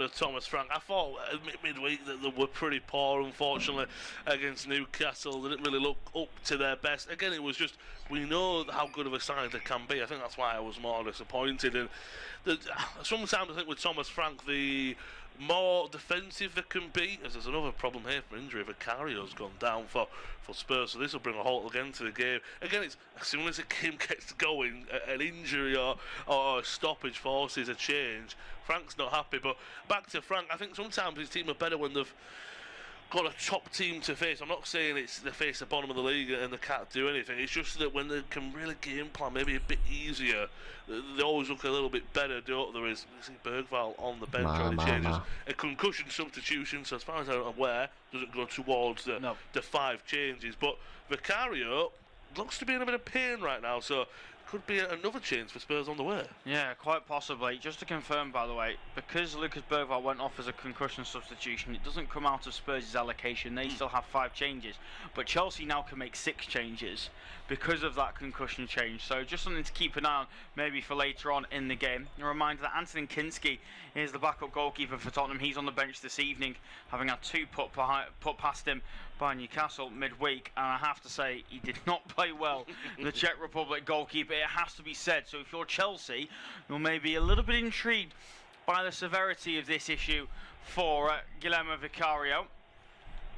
of Thomas Frank. I thought midweek that they were pretty poor, unfortunately, against Newcastle. They didn't really look up to their best. Again, it was just, we know how good of a side they can be. I think that's why I was more disappointed. And sometimes I think with Thomas Frank, the more defensive they can be, as there's another problem here for injury. Vicario's gone down for Spurs, so this will bring a halt again to the game. Again, it's as soon as the game gets going, an injury or a stoppage forces a change. Frank's not happy, but back to Frank, I think sometimes his team are better when they've got a top team to face. I'm not saying it's they face the bottom of the league and they can't do anything. It's just that when they can really game plan maybe a bit easier, they always look a little bit better, don't there? Is Bergvall on the bench or any changes? A concussion substitution, so as far as I'm aware, doesn't go towards the 5 changes. But Vicario looks to be in a bit of pain right now, so could be another change for Spurs on the way. Yeah, quite possibly. Just to confirm, by the way, because Lucas Bergvall went off as a concussion substitution, it doesn't come out of Spurs' allocation. They still have 5 changes, but Chelsea now can make 6 changes because of that concussion change. So just something to keep an eye on, maybe for later on in the game. A reminder that Anthony Kinski is the backup goalkeeper for Tottenham. He's on the bench this evening, having had 2 put past him by Newcastle midweek, and I have to say he did not play well. The Czech Republic goalkeeper, it has to be said. So if you're Chelsea, you're maybe a little bit intrigued by the severity of this issue for Guillermo Vicario.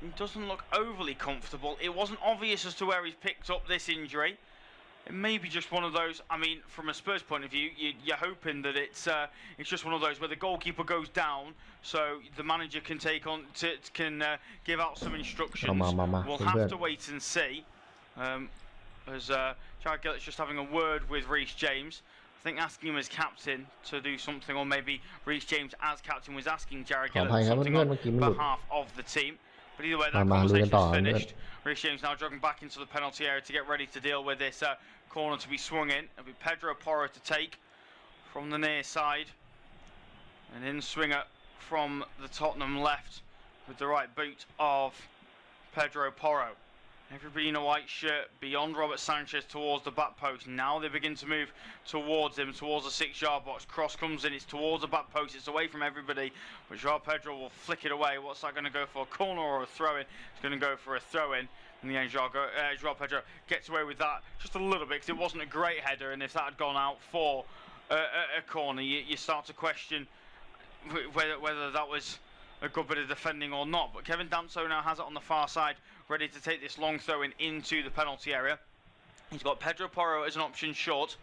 He doesn't look overly comfortable. It wasn't obvious as to where he's picked up this injury. It may be just one of those. I mean, from a Spurs point of view, you're hoping that it's just one of those where the goalkeeper goes down, so the manager can give out some instructions. We'll have to wait and see. As Jared Gillett's just having a word with Reece James, I think asking him as captain to do something, or maybe Reece James as captain was asking Jared Gillett something on behalf of the team. But either way, that conversation's finished. Reece James now jogging back into the penalty area to get ready to deal with this corner to be swung in. It'll be Pedro Porro to take from the near side. An in-swinger from the Tottenham left with the right boot of Pedro Porro. Everybody in a white shirt beyond Robert Sanchez towards the back post. Now they begin to move towards him, towards the 6-yard box. Cross comes in, it's towards the back post, it's away from everybody. But Joao Pedro will flick it away. What's that going to go for? A corner or a throw-in? It's going to go for a throw-in. In the end, Joao Pedro gets away with that just a little bit, because it wasn't a great header. And if that had gone out for a corner, you start to question whether that was a good bit of defending or not. But Kevin Danso now has it on the far side, ready to take this long throw in into the penalty area. He's got Pedro Porro as an option short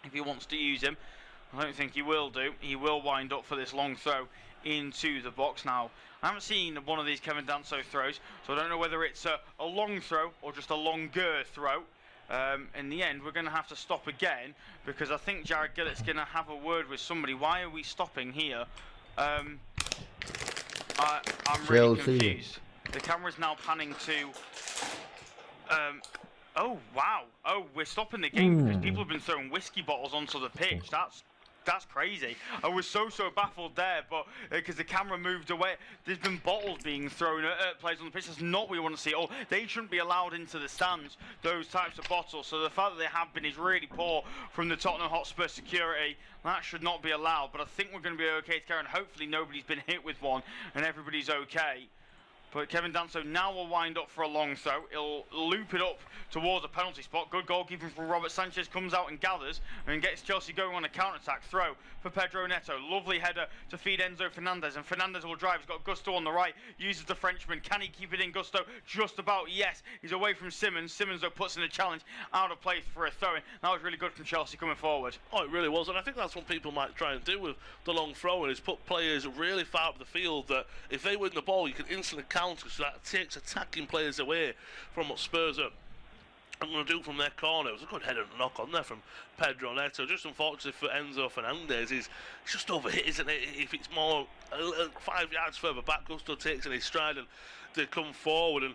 if he wants to use him. I don't think he will do. He will wind up for this long throw into the box. Now, I haven't seen one of these Kevin Danso throws, so I don't know whether it's a long throw or just a longer throw. In the end, we're going to have to stop again, because I think Jared Gillett's going to have a word with somebody. Why are we stopping here? I'm really confused. The camera's now panning to... oh, wow. Oh, we're stopping the game because people have been throwing whiskey bottles onto the pitch. That's crazy. I was so baffled there, but because the camera moved away, there's been bottles being thrown at players on the pitch. That's not what we want to see. Oh, they shouldn't be allowed into the stands, those types of bottles. So the fact that they have been is really poor from the Tottenham Hotspur security. That should not be allowed, but I think we're going to be okay to carry on. Hopefully nobody's been hit with one and everybody's okay. But Kevin Danso now will wind up for a long throw. He'll loop it up towards the penalty spot. Good goalkeeping from Robert Sanchez, comes out and gathers and gets Chelsea going on a counter-attack. Throw for Pedro Neto. Lovely header to feed Enzo Fernandez. And Fernandez will drive. He's got Gusto on the right. Uses the Frenchman. Can he keep it in, Gusto? Just about, yes. He's away from Simmons. Simmons, though, puts in a challenge out of place for a throw-in. That was really good from Chelsea coming forward. Oh, it really was. And I think that's what people might try and do with the long throw-in, is put players really far up the field that if they win the ball, you can instantly counter, so that takes attacking players away from what Spurs are going to do from their corner. It was a good header and knock on there from Pedro Neto. Just unfortunately for Enzo Fernandez, he's just overhit, isn't it? If it's more 5 yards further back, Gusto takes in his stride and they come forward, and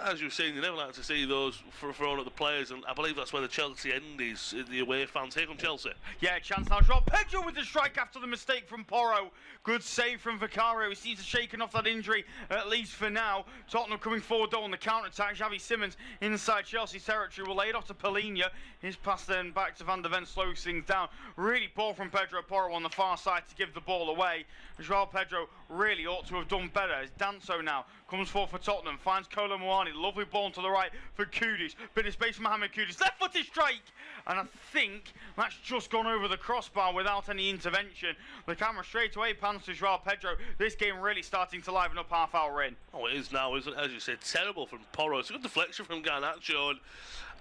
as you were saying, you never like to see those thrown at the players, and I believe that's where the Chelsea end is, the away fans. Here come Chelsea. Yeah, chance now. João Pedro with the strike after the mistake from Porro. Good save from Vicario. He seems to have shaken off that injury, at least for now. Tottenham coming forward though on the counter-attack. Xavi Simons inside Chelsea's territory will lay it off to Palhinha. His pass then back to Van der Ven slows things down. Really poor from Pedro Porro on the far side to give the ball away. João Pedro really ought to have done better. It's Danso now. Comes forward for Tottenham. Finds Kolo Muani. Lovely ball to the right for Kudus. Bit of space for Mohamed Kudus. Left-footed strike! And I think that's just gone over the crossbar without any intervention. The camera straight away pans to João Pedro. This game really starting to liven up half hour in. Oh, it is now, isn't it? As you said, terrible from Porro. It's a good deflection from Garnacho, and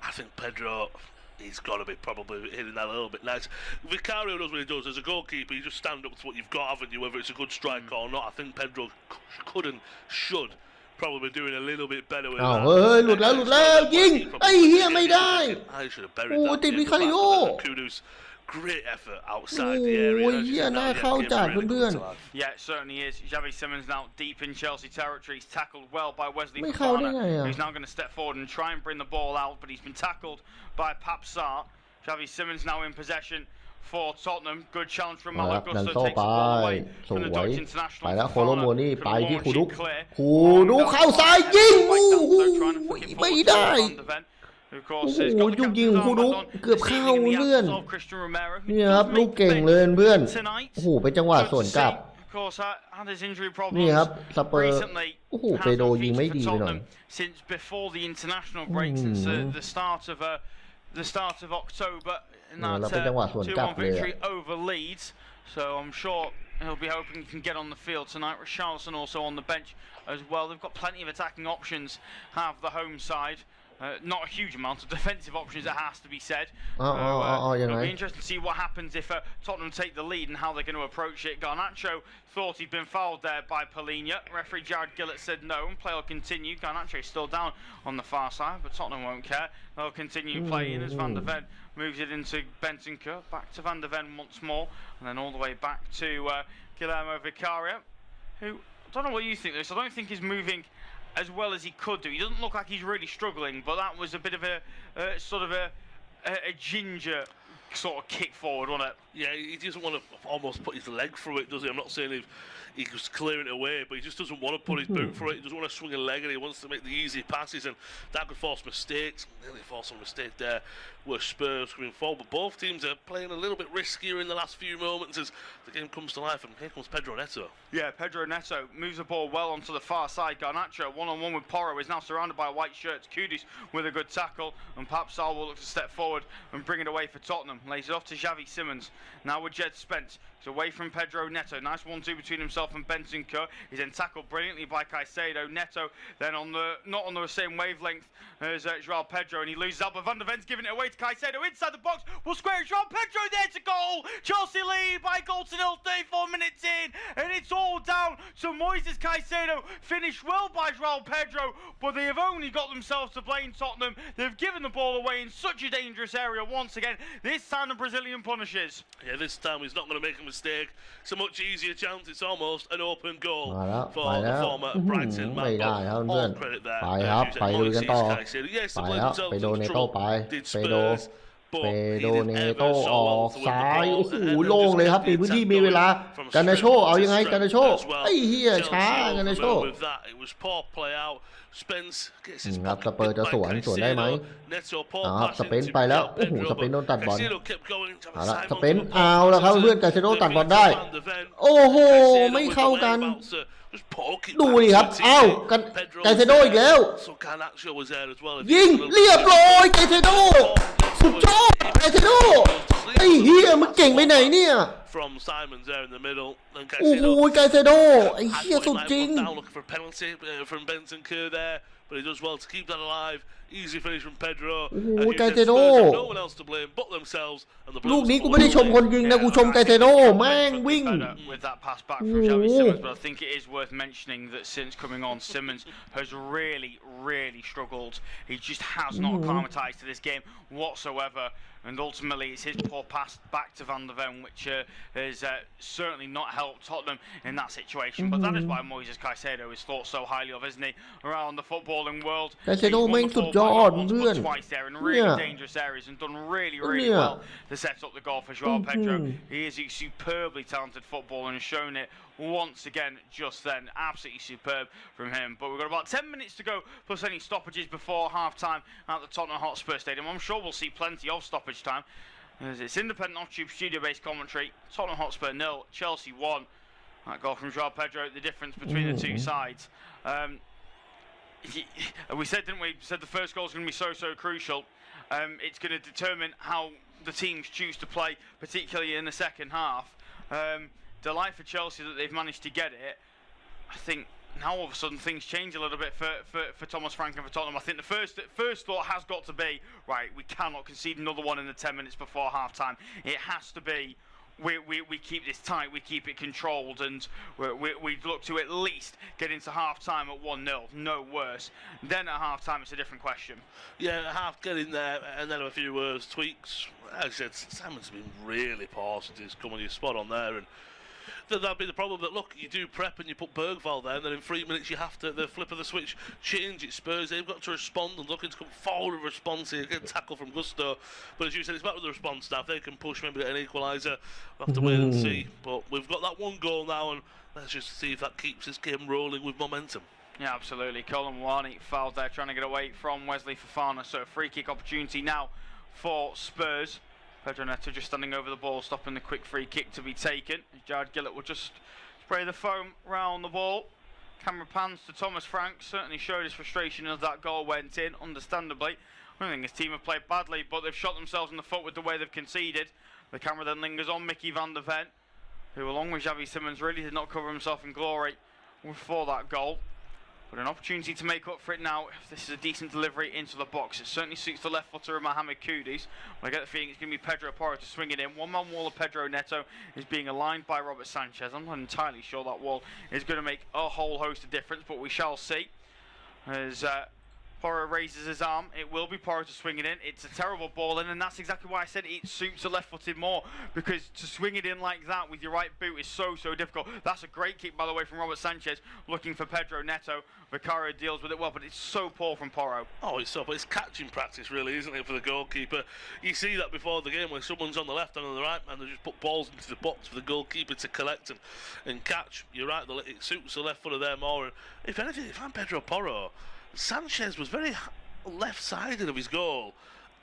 I think Pedro, he's got to be probably hitting that a little bit nice. Vicario does what he does. As a goalkeeper, you just stand up to what you've got, haven't you, whether it's a good strike or not. I think Pedro could and should probably be doing a little bit better with that. เฮ้ยหลุดแล้วยิงไอ้เหี้ยไม่ได้ I should have buried that. ติดวิคาริโอ Kudus, great effort outside the area. โอ้ยเหี้ยน่าเข้าจัดเพื่อน Yeah, it certainly is. Xavi Simons now deep in Chelsea territory. He's tackled well by Wesley ไม่เข้าได้ Fofana. ไงอ่ะ He's now going to step forward and try and bring the ball out, but he's been tackled by Pap Sarr. Xavi Simons now in possession for Tottenham. Good challenge from มา Malo แล้วดัน Gusto. โต้ Takes ไป the ball away ส from the วย Dutch ไป international. แล้วโคโลโมนี่ไปที่คูดุ clear. เข้าซ้ายยิงโอ้โหไม่ได้ Of โอ้ course, โห it's got the ยุงยิง captain's คูดุ armband on. เกือบเข้า Deceiving in the เพื่อน absence of Christian Romero, who นี่ครับ does ลูก make เก่ง the เลย bench เพื่อน tonight. โอ้โหเป็นจังหวะสวนกลับ Of course, had his injury นี่ problems ครับสเปอร์ recently. โอ้โห Has เปโด not ยิงไม่ featured ดี for ไปหน่อย Tottenham since before the international break, since the start of October in แล้ว that เป็นจังหวะสวนกลับ 2-1 เลยอะ victory over Leeds. So I'm sure he'll be hoping he can get on the field tonight. Richarlison also on the bench as well. They've got plenty of attacking options. Have the home side. Not a huge amount of defensive options, it has to be said. It'll be interesting to see what happens if Tottenham take the lead and how they're going to approach it. Garnacho thought he'd been fouled there by Palhinha. Referee Jared Gillett said no, and play will continue. Garnacho is still down on the far side, but Tottenham won't care. They'll continue playing as Van der Ven moves it into Bentancur. Back to Van der Ven once more, and then all the way back to Guillermo Vicario, who, I don't know what you think of this, I don't think he's moving as well as he could do. He doesn't look like he's really struggling, but that was a bit of a sort of a ginger sort of kick forward, wasn't it? Yeah, he doesn't want to almost put his leg through it, does he? I'm not saying he was clearing it away, but he just doesn't want to put his boot through it. He doesn't want to swing a leg, and he wants to make the easy passes, and that could force mistakes. Nearly forced a mistake there where Spurs coming forward, but both teams are playing a little bit riskier in the last few moments as the game comes to life, and here comes Pedro Neto. Yeah, Pedro Neto moves the ball well onto the far side. Garnacho, one-on-one with Porro, is now surrounded by white shirts. Kudus with a good tackle, and Pap Sarr will look to step forward and bring it away for Tottenham. Lays it off to Xavi Simons. Now with Jed Spence. He's away from Pedro Neto. Nice 1-2 between himself and Bentancur. He's then tackled brilliantly by Caicedo. Neto then not on the same wavelength as João Pedro, and he loses out, but Van der Ven's giving it away to Caicedo inside the box. Will square it. João Pedro there to goal. Chelsea lead by goal to nil, 34 minutes in, and it's all down to Moises Caicedo. Finished well by João Pedro, but they have only got themselves to blame. Tottenham. They've given the ball away in such a dangerous area once again. This time the Brazilian punishes. Yeah, this time he's not going to make a mistake. It's a much easier chance. It's almost an open goal for the former Brighton man. ไม่ได้ครับเพื่อน All credit there. ไปครับไปลุยกันต่อ Yes, ไปแล้วไปโดเนโต้ไป did ไปโด Spurs, เป but โด he เน did โต้ ever so ออ well ก to win ซ้า the ย ball. โอ้โห And โล่งเลยครับ just มี get พื้น the ที่ attack มีเวลา going กันนาโช from เอายังไง strength กันนาโช as well. ไอ้เหี้ย Chelsea ช้ากันนาโช overwhelmed with that. It was poor play out. Spence gets his ครับ back สเปอร์จะสวนได้ไหม Neto poor ครับ pass สเปน into ไปแล้ว João โอ้โห Pedro, สเปนโดนตัดบอล Caicedo kept going. เอาละ Simon สเปน on the เอาแล้วครับเพื่อนกาเซโดตัดบอลได้ Van der Ven. โอ้โห Caicedo ไม่ with เข้า the กัน way bouncer, just poke it ดู back ดิครับ to อ้าว Tite. กัน Pedro กาเซโดอีกแล้ว So Garnacho was there as well. ยิงเรียบร้อยกาเซโดสุดยอดกาเซโดไอ้เหี้ยมันเก่งไปไหนเนี่ย From Simons there in the middle. And โอ้โห Caicedo กาเซโดไอ้เหี้ย had สุด one จริง line down looking for a penalty from Bentancur there, but he does well to keep that alive. Easy finish from Pedro. Oh, As you said, Caicedo. Spurs have no one else to blame but themselves, and the ลูก Blues นี้กูไม่ได้ชมคนยิงนะกูชมกาเซโดแม่งวิ่ง With that pass back from Xavi Simons, but I think it is worth mentioning that since coming on, Simons has really struggled. He just has not acclimatized to this game whatsoever. and ultimately it's his poor pass back to Van der Ven, which has certainly not helped Tottenham in that situation. But that is why Moises Caicedo is thought so highly of, isn't he, around the footballing world. Caicedo แม่งสุดยอดเพื่อน twice there in really dangerous areas and done really well to set up the goal for Joao Pedro. He is a superbly talented footballer and shown it once again just then. Absolutely superb from him. But we've got about 10 minutes to go plus any stoppages before half time at the Tottenham Hotspur Stadium. I'm sure we'll see plenty of stoppage time as it's independent off-tube studio-based commentary. Tottenham Hotspur 0, Chelsea 1. That goal from Joao Pedro, the difference between the two sides. We said, didn't we? Said the first goal is going to be so crucial. It's going to determine how the teams choose to play, particularly in the second half. Delight for Chelsea that they've managed to get it. I think now all of a sudden things change a little bit for Thomas Frank and for Tottenham. I think the first thought has got to be, right, we cannot concede another one in the 10 minutes before half time. It has to be we keep this tight, we keep it controlled, and we look to at least get into half time at 1-0, no worse. Then at half time it's a different question. Yeah, half get in there and then a few tweaks. As I said, Simon's been really poor since he's come on your spot on there, and that'd be the problem. That look, you do prep and you put Bergvall there, and then in 3 minutes you have to the flip of the switch change it. Spurs, they've got to respond and looking to come forward with response here, get a tackle from Gusto. But as you said, it's back with the response now. If they can push, maybe get an equaliser. We'll have to wait and see. But we've got that one goal now, and let's just see if that keeps this game rolling with momentum. Yeah, absolutely. Colin Wani fouled there, trying to get away from Wesley Fofana. So a free kick opportunity now for Spurs. Pedro Neto just standing over the ball, stopping the quick free kick to be taken. Jared Gillett will just spray the foam round the ball. Camera pans to Thomas Frank, certainly showed his frustration as that goal went in, understandably. I don't think his team have played badly, but they've shot themselves in the foot with the way they've conceded. The camera then lingers on Mickey van der Ven, who along with Xavi Simons really did not cover himself in glory for that goal. But an opportunity to make up for it now if this is a decent delivery into the box. It certainly suits the left footer of Mohamed Kudus. But I get the feeling it's going to be Pedro Porro to swing it in. One-man wall of Pedro Neto is being aligned by Robert Sanchez. I'm not entirely sure that wall is going to make a whole host of difference, but we shall see. As Porro raises his arm, it will be Porro to swing it in. It's a terrible ball in, and that's exactly why I said it suits the left-footed more, because to swing it in like that with your right boot is so difficult. That's a great kick, by the way, from Robert Sanchez, looking for Pedro Neto. Vicario deals with it well, but it's so poor from Porro. Oh, it's catching practice, really, isn't it, for the goalkeeper? You see that before the game when someone's on the left and on the right, and they just put balls into the box for the goalkeeper to collect and catch. You're right, it suits the left footer there more. And if anything, if I'm Pedro Porro, Sanchez was very left-sided of his goal.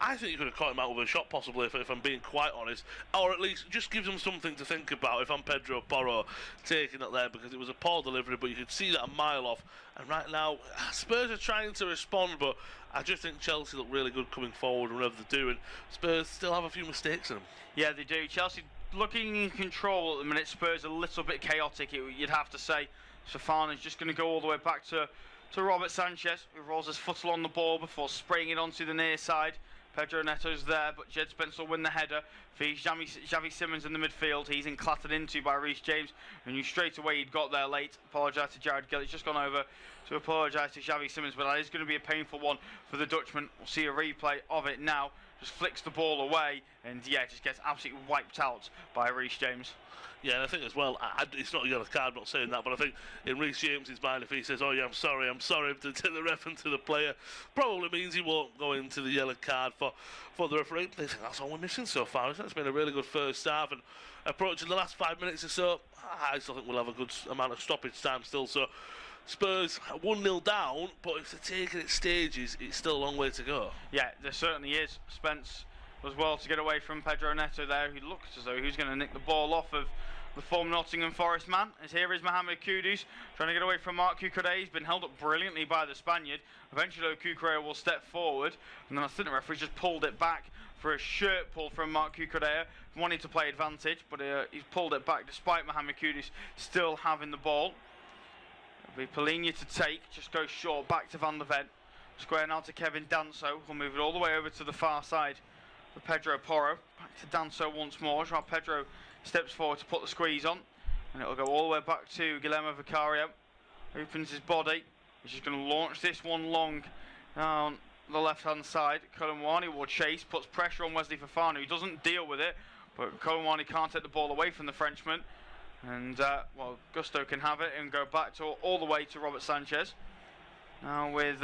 I think you could have caught him out with a shot, possibly, if I'm being quite honest. Or at least just gives him something to think about if I'm Pedro Porro taking it there, because it was a poor delivery, but you could see that a mile off. And right now, Spurs are trying to respond, but I just think Chelsea look really good coming forward whenever they do, and Spurs still have a few mistakes in them. Yeah, they do. Chelsea looking in control at the minute. Spurs a little bit chaotic, you'd have to say. Fofana's just going to go all the way back to Robert Sanchez, who rolls his foot along the ball before spraying it onto the near side. Pedro Neto's there, but Jed Spence will win the header. Feeds Xavi Simons in the midfield. He's clattered into by Reece James, and you straight away he'd got there late. Apologise to Jared Gillett. He's just gone over to apologise to Xavi Simons, but that is going to be a painful one for the Dutchman. We'll see a replay of it now. Just flicks the ball away, and yeah, just gets absolutely wiped out by Reece James. Yeah, and I think as well, it's not a yellow card, I'm not saying that, but I think in Reece James' mind, if he says, oh yeah, I'm sorry, to the ref and to the player, probably means he won't go into the yellow card for the referee. They think that's all we're missing so far. It's been a really good first half, and approaching the last 5 minutes or so, I still think we'll have a good amount of stoppage time still. So Spurs 1-0 down, but if they're taking it stages, it's still a long way to go. Yeah, there certainly is. Spence as well to get away from Pedro Neto there, who looks as though he's going to nick the ball off of the former Nottingham Forest man. As here is Mohamed Kudus trying to get away from Marc Cucurella. He's been held up brilliantly by the Spaniard. Eventually Cucurella will step forward, and then I think the referee just pulled it back for a shirt pull from Marc Cucurella, wanting to play advantage, but he's pulled it back despite Mohamed Kudus still having the ball. It'll be Polina to take, just goes short back to Van der Ven. Square now to Kevin Danso. We'll move it all the way over to the far side for Pedro Porro. Back to Danso once more. Joao Pedro steps forward to put the squeeze on, and it'll go all the way back to Guillermo Vicario. Opens his body. He's just going to launch this one long down the left-hand side. Colomwani will chase, puts pressure on Wesley Fofana, who doesn't deal with it, but Colomwani can't take the ball away from the Frenchman. And, well, Gusto can have it and go back to all the way to Robert Sanchez. Now with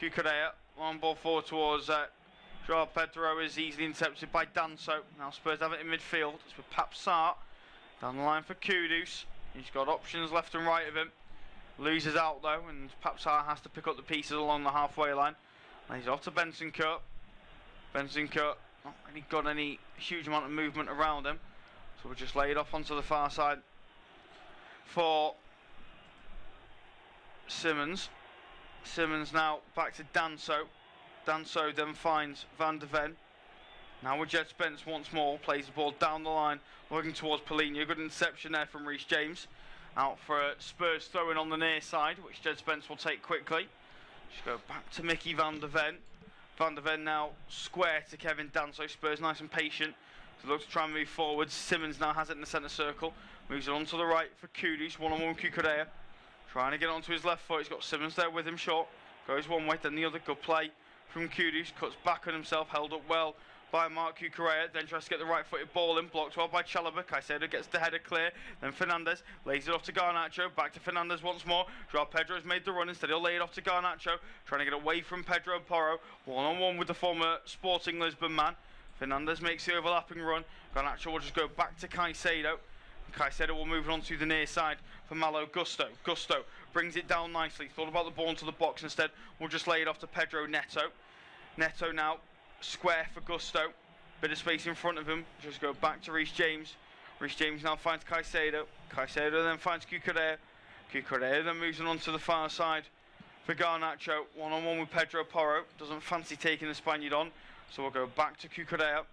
Cucurella, long ball forward towards Joao Pedro is easily intercepted by Danso. Now Spurs have it in midfield. It's with Papsart. Down the line for Kudus. He's got options left and right of him. Loses out though, and Papsart has to pick up the pieces along the halfway line. And he's off to Benson Kurt. Benson Kurt not really got any huge amount of movement around him. So we'll just lay it off onto the far side for Simmons. Simmons now back to Danso. Danso then finds Van de Ven. Now with Jed Spence once more, plays the ball down the line, looking towards Polina. Good interception there from Reece James. Out for a Spurs throw-in on the near side, which Jed Spence will take quickly. Just go back to Mickey Van de Ven. Van de Ven now square to Kevin Danso. Spurs nice and patient. So looks to try and move forward. Simmons now has it in the centre circle. Moves it on to the right for Kudus. One-on-one Cucurella. Trying to get onto his left foot. He's got Simmons there with him short. Goes one way, then the other. Good play from Kudus. Cuts back on himself. Held up well by Mark Cucurella. Then tries to get the right-footed ball in. Blocked well by Chalobah. Caicedo gets the header clear. Then Fernandez lays it off to Garnacho. Back to Fernandez once more. Joao Pedro has made the run. Instead he'll lay it off to Garnacho. Trying to get away from Pedro Porro. One-on-one with the former Sporting Lisbon man. Fernandez makes the overlapping run. Garnacho will just go back to Caicedo. Caicedo will move on to the near side for Malo Gusto. Gusto brings it down nicely. Thought about the ball into the box. Instead, we'll just lay it off to Pedro Neto. Neto now square for Gusto. Bit of space in front of him. Just go back to Reece James. Reece James now finds Caicedo. Caicedo then finds Cucurella. Cucurella then moves on to the far side for Garnacho. One-on-one with Pedro Porro. Doesn't fancy taking the Spaniard on. So we'll go back to Cucurella.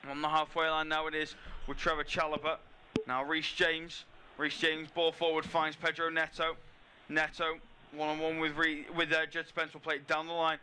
On the halfway line now it is with Trevor Chalobah. Now Reece James. Reece James ball forward finds Pedro Neto. Neto one-on-one with Jed Spence will play it down the line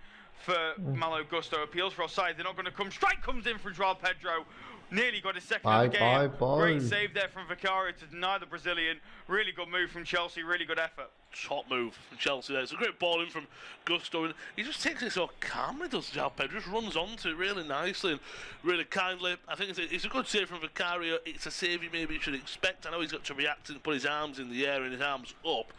for Malo Gusto. Appeals for offside. They're not going to come. Strike comes in from Joao Pedro. Nearly got his second of the game. Great save there from Vicario to deny the Brazilian. Really good move from Chelsea. Really good effort. Top move from Chelsea there. It's a great ball in from Gusto, and he just takes it so calmly, does Joao Pedro. Just runs onto it really nicely and really kindly. I think it's a good save from Vicario. It's a save you maybe should expect. I know he's got to react and put his arms in the air and his arms up,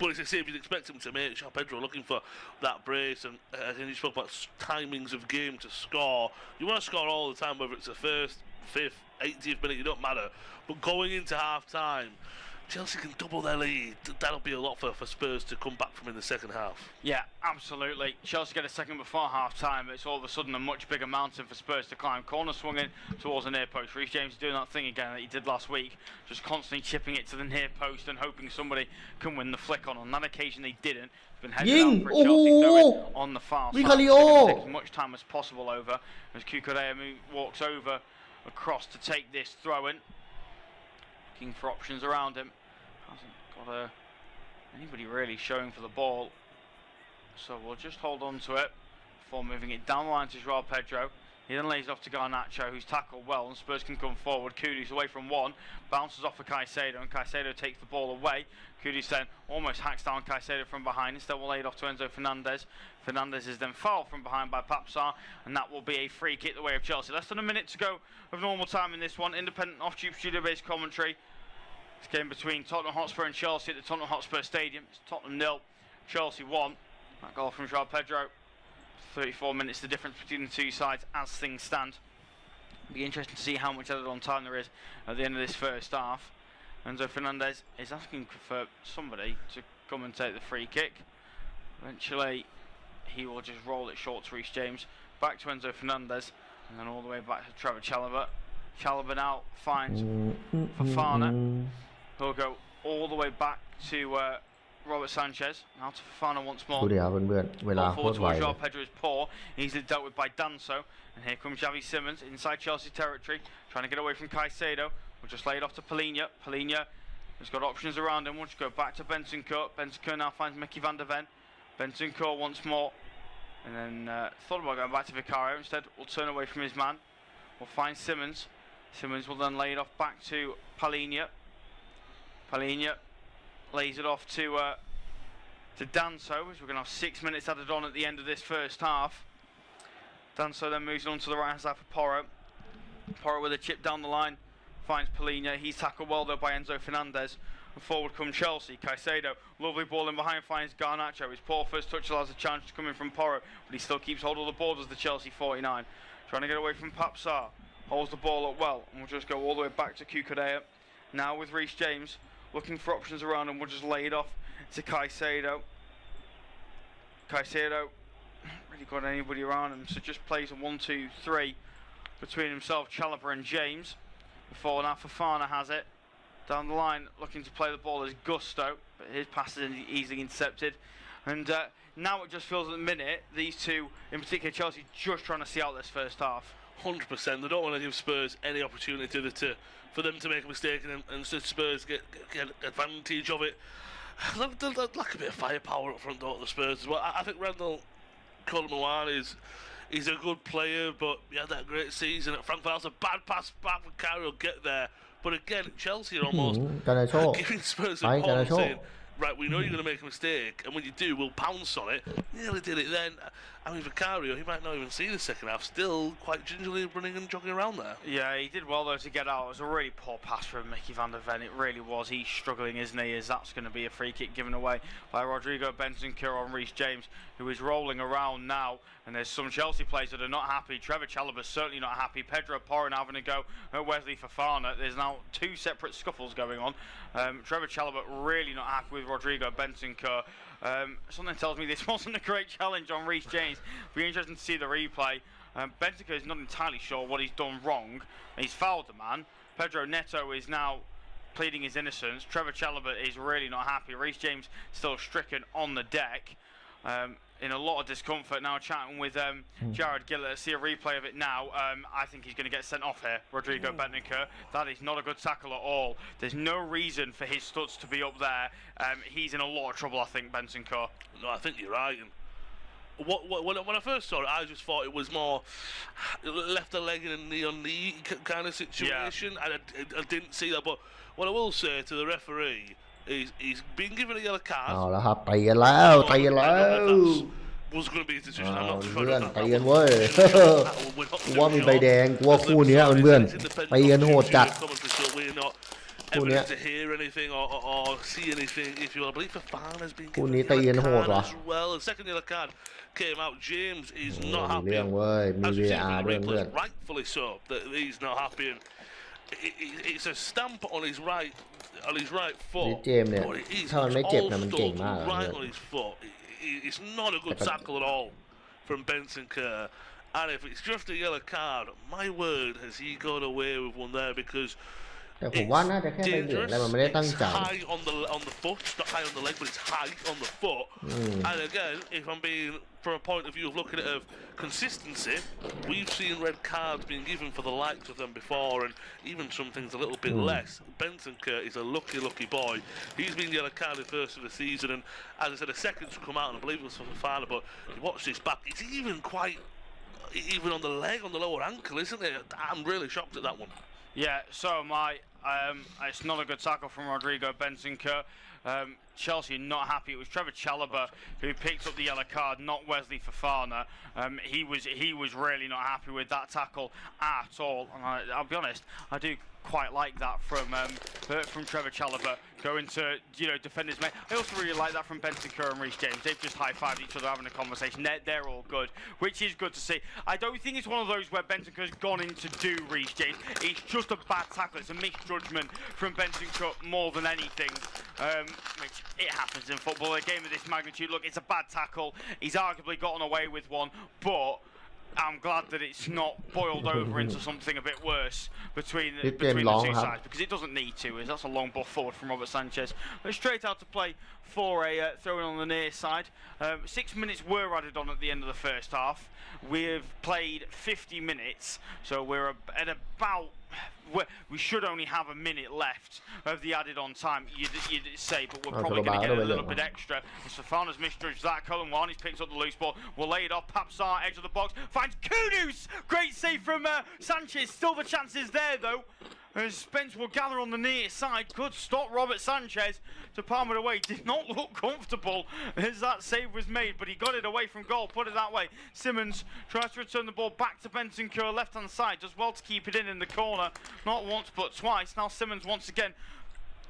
but it's a save you'd expect him to make. Joao Pedro looking for that brace, and I think you spoke about timings of game to score. You want to score all the time, whether it's the first, 5th, 80th minute, it don't matter. But going into half-time, Chelsea can double their lead. That'll be a lot for Spurs to come back from in the second half. Yeah, absolutely. Chelsea get a second before half-time. It's all of a sudden a much bigger mountain for Spurs to climb. Corner swung in towards the near post. Reece James is doing that thing again that he did last week, just constantly chipping it to the near post and hoping somebody can win the flick on. On that occasion, they didn't. It's been headed down for a Chelsea throw-in on the far side. Take as much time as possible over as Cucurella walks over across to take this throw-in. Looking for options around him. Hasn't got anybody really showing for the ball. So we'll just hold on to it before moving it down the line to Joao Pedro. He then lays it off to Garnacho, who's tackled well, and Spurs can come forward. Kudus away from one, bounces off for Caicedo, and Caicedo takes the ball away. Kudus then almost hacks down Caicedo from behind. Instead, we'll lay it off to Enzo Fernandez. Fernandez is then fouled from behind by Papsart, and that will be a free kick the way of Chelsea. Less than a minute to go of normal time in this one. Independent off-tube studio-based commentary. This game between Tottenham Hotspur and Chelsea at the Tottenham Hotspur Stadium. It's Tottenham 0, Chelsea 1. That goal from Joao Pedro. 34 minutes the difference between the two sides as things stand. It'll be interesting to see how much added on time there is at the end of this first half. Enzo Fernandez is asking for somebody to come and take the free kick. Eventually he will just roll it short to Reece James. Back to Enzo Fernandez and then all the way back to Trevor Chalobah. Chalobah now finds Fofana. He'll go all the way back to Robert Sanchez. Now to Fofana once more. ดูดิครับเพื่อนๆเวลาโคตรไว Joao Pedro is poor. Easily dealt with by Danso. And here comes Xavi Simmons inside Chelsea territory, trying to get away from Caicedo. We'll just lay it off to Polina. Polina has got options around him. We'll just go back to Benson Kurt. Benson Kurt now finds Mickey van der Ven. Benson Kurt once more. And then thought about going back to Vicario. Instead, we'll turn away from his man. We'll find Simmons. Simmons will then lay it off back to Polina. Polina lays it off to to Danso, as we're going to have 6 minutes added on at the end of this first half. Danso then moves on to the right hand side for Porro. Porro with a chip down the line, finds Polina. He's tackled well though by Enzo Fernandez. And forward come Chelsea. Caicedo, lovely ball in behind, finds Garnacho. His poor first touch allows a chance coming from Porro, but he still keeps hold of the ball as the Chelsea 49. Trying to get away from Papsar. Holds the ball up well, and we'll just go all the way back to Kukurea. Now with Reece James, looking for options around, and we'll just lay it off to Caicedo. Caicedo, not really got anybody around him, so just plays a 1-2-3 between himself, Chalobah and James. Before now Fofana has it. Down the line, looking to play the ball is Gusto, but his pass is easily intercepted. And now it just feels at the minute, these two, in particular Chelsea, just trying to see out this first half. 100%. They don't want to give Spurs any opportunity for them to make a mistake and Spurs get advantage of it. They'll lack a bit of firepower up front, don't the Spurs as well. I think Randall Kolomuani he's a good player, but he had that great season at Frankfurt. That's a bad pass back for Kyrie will get there. But again, Chelsea are almost giving Spurs a ball and saying, right, we know you're going to make a mistake, and when you do, we'll pounce on it. Nearly did it then. I mean, Vicario, he might not even see the second half, still quite gingerly running and jogging around there. Yeah, he did well though to get out. It was a really poor pass from Mickey van der Ven. It really was. He's struggling, isn't he? As that's going to be a free kick given away by Rodrigo Bentancur on Reece James, who is rolling around now. And there's some Chelsea players that are not happy. Trevor Chalobah's certainly not happy. Pedro Porro having a go at Wesley Fofana. There's now two separate scuffles going on. Trevor Chalobah really not happy with Rodrigo Bentancur. Something tells me this wasn't a great challenge on Reece James. Be interesting to see the replay. Bentancur is not entirely sure what he's done wrong. He's fouled the man. Pedro Neto is now pleading his innocence. Trevor Chalobah is really not happy. Reece James still stricken on the deck. In a lot of discomfort now, chatting with Jared Gillett. See a replay of it now. I think he's going to get sent off here, Rodrigo Bentancur. That is not a good tackle at all. There's no reason for his studs to be up there. He's in a lot of trouble, I think, Bentancur. No, I think you're right. When I first saw it, I just thought it was more left a leg and a knee on knee kind of situation. Yeah. I didn't see that. But what I will say to the referee, he's been given a yellow card. เอาแล้วครับตีกันแล้วตีกันแล้ว was going to be a decision. I'm not เพื่อนตีกันเว้ยกูว่ามีใบแดงกูว่าคู่นี้เพื่อนตีกันโหดจัดคู่นี้ to hear anything or see anything if you will. I believe Fofana's been คู่นี้ตีกันโหดว่ะ as well. The second yellow card came out. James is not happy. เรื่องเว้ยมี VR ด้วยเพื่อน rightfully so that he's not happy. And it's a stamp on his right foot. เจมส์เนี่ยถ้ามันไม่เจ็บนะมันเก่งมาก right on his foot. It's not a good tackle at all from Bentancur. And if it's just a yellow card, my word, has he got away with one there because แต่ผมว่าน่าจะแค่ไปเบี่ยงแล้วมันไม่ได้ตั้งใจ It's high on the foot, it's not high on the leg, but it's high on the foot. And again, if I'm being from a point of view of looking at consistency, we've seen red cards being given for the likes of them before, and even some things a little bit less. Bentancur is a lucky boy. He's been yellow carded first of the season, and as I said, a second to come out, and I believe it was for Fofana, but you watch this back, it's even on the leg, on the lower ankle, isn't it? I'm really shocked at that one. Yeah, so am I. It's not a good tackle from Rodrigo Bentancur. Chelsea not happy. It was Trevor Chalobah who picked up the yellow card, not Wesley Fofana. He was really not happy with that tackle at all. And I'll be honest, I do quite like that from Trevor Chalobah going to defend his mate. I also really like that from Bentancur and Reece James. They've just high-fived each other, having a conversation. They're all good, which is good to see. I don't think it's one of those where Bentancur's gone in to do Reece James. It's just a bad tackle. It's a misjudgment from Bentancur more than anything. Which it happens in football. A game of this magnitude. Look, it's a bad tackle. He's arguably gotten away with one, but I'm glad that it's not boiled over into something a bit worse between the two sides, because it doesn't need to. That's a long ball forward from Robert Sanchez. But straight out to play for a throw-in on the near side. 6 minutes were added on at the end of the first half. We've played 50 minutes, so we're at about... We should only have a minute left of the added on time, you'd say, but we're probably going to get a little bit extra. As Fofana's misjudged that. Kolomuani's picks up the loose ball. We'll lay it off. Papsar, edge of the box, finds Kudus! Great save from Sanchez. Still the chances there, though. As Spence will gather on the near side, could stop Robert Sanchez to palm it away. Did not look comfortable as that save was made, but he got it away from goal, put it that way. Simmons tries to return the ball back to Bentancur, left-hand side, does well to keep it in the corner. Not once, but twice. Now Simmons once again.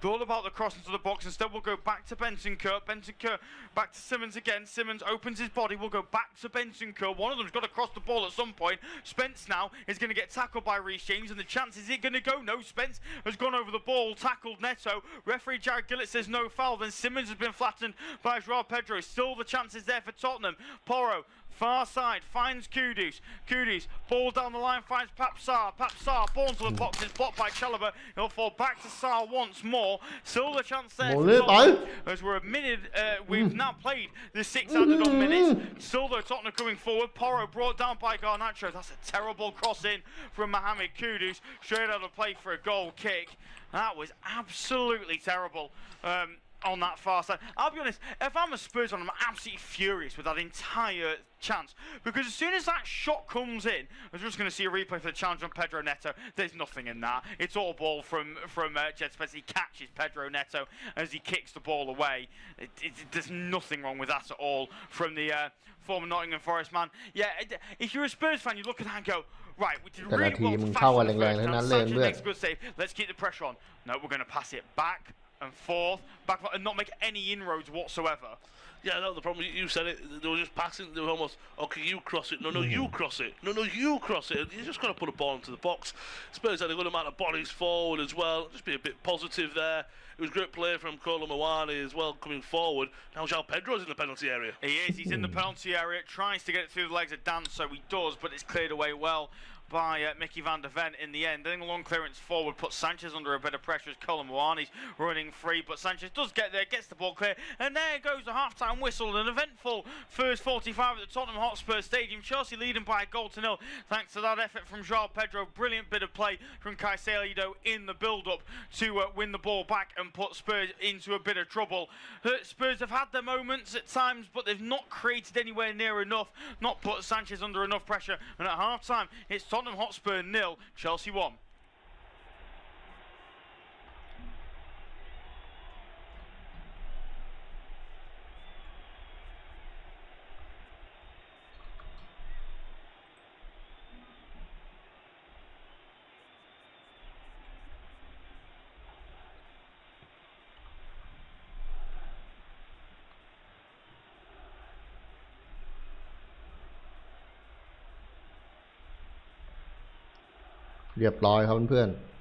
All about the cross into the box. Instead, we'll go back to Bentancur. Bentancur back to Simmons again. Simmons opens his body. We'll go back to Bentancur. One of them's got to cross the ball at some point. Spence now is going to get tackled by Reece James, and the chance is it going to go? No, Spence has gone over the ball, tackled Neto. Referee Jared Gillett says no foul. Then Simmons has been flattened by Joao Pedro. Still the chance is there for Tottenham. Porro. Far side, finds Kudus. Kudus, ball down the line, finds Papsar. Papsar, ball into the box, is blocked by Chalobah. He'll fall back to Sarr once more. Still the chance there for Tottenham, as we're a minute, we've now played the 6 added-on minutes. Still though, Tottenham coming forward. Porro brought down by Garnacho. That's a terrible cross-in from Mohamed Kudus. Straight out of play for a goal kick. That was absolutely terrible. On that far side. I'll be honest, if I'm a Spurs fan, I'm absolutely furious with that entire chance, because as soon as that shot comes in, I was just going to see a replay for the challenge on Pedro Neto. There's nothing in that. It's all ball from Jed Spence. He catches Pedro Neto as he kicks the ball away. There's nothing wrong with that at all from the former Nottingham Forest man. Yeah, if you're a Spurs fan, you look at that and go, right, we did really well to fashion the first half. Sanchez makes a good save. Let's keep the pressure on. No, we're going to pass it back and forth, back and not make any inroads whatsoever. Yeah, no, the problem, you said it, they were just passing, they were almost, okay, you cross it, no, you cross it, no, you cross it. You just got to put a ball into the box. Spurs had a good amount of bodies forward as well, just be a bit positive there. It was great play from Kolo Muani as well, coming forward. Now Joao Pedro's in the penalty area. He is, he's in the penalty area, tries to get it through the legs of Dan, so he does, but it's cleared away well by Mickey van der Ven in the end. Then a long clearance forward puts Sanchez under a bit of pressure as Colin Muani's running free, but Sanchez does get there, gets the ball clear, and there goes the half-time whistle. An eventful first 45 at the Tottenham Hotspur Stadium. Chelsea leading by a goal to nil thanks to that effort from Joao Pedro. Brilliant bit of play from Caicedo in the build-up to win the ball back and put Spurs into a bit of trouble. Spurs have had their moments at times, but they've not created anywhere near enough, not put Sanchez under enough pressure, and at half-time it's Tottenham Hotspur 0, Chelsea 1.เรียบร้อยครับเพื่อนๆ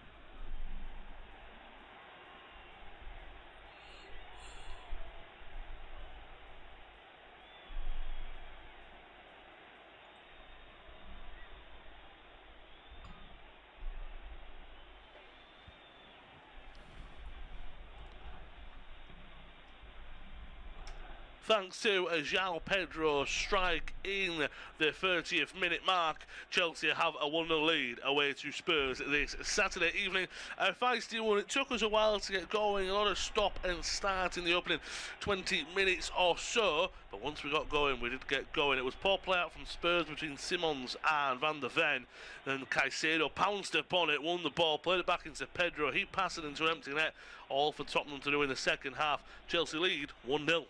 Thanks to a Joao Pedro strike in the 30th minute mark, Chelsea have a 1-0 lead away to Spurs this Saturday evening. A feisty one. It took us a while to get going, a lot of stop and start in the opening 20 minutes or so, but once we got going, we did get going. It was poor play out from Spurs between Simons and Van der Ven. Then Caicedo pounced upon it, won the ball, played it back into Pedro. He passed it into an empty net, all for Tottenham to do in the second half. Chelsea lead 1-0.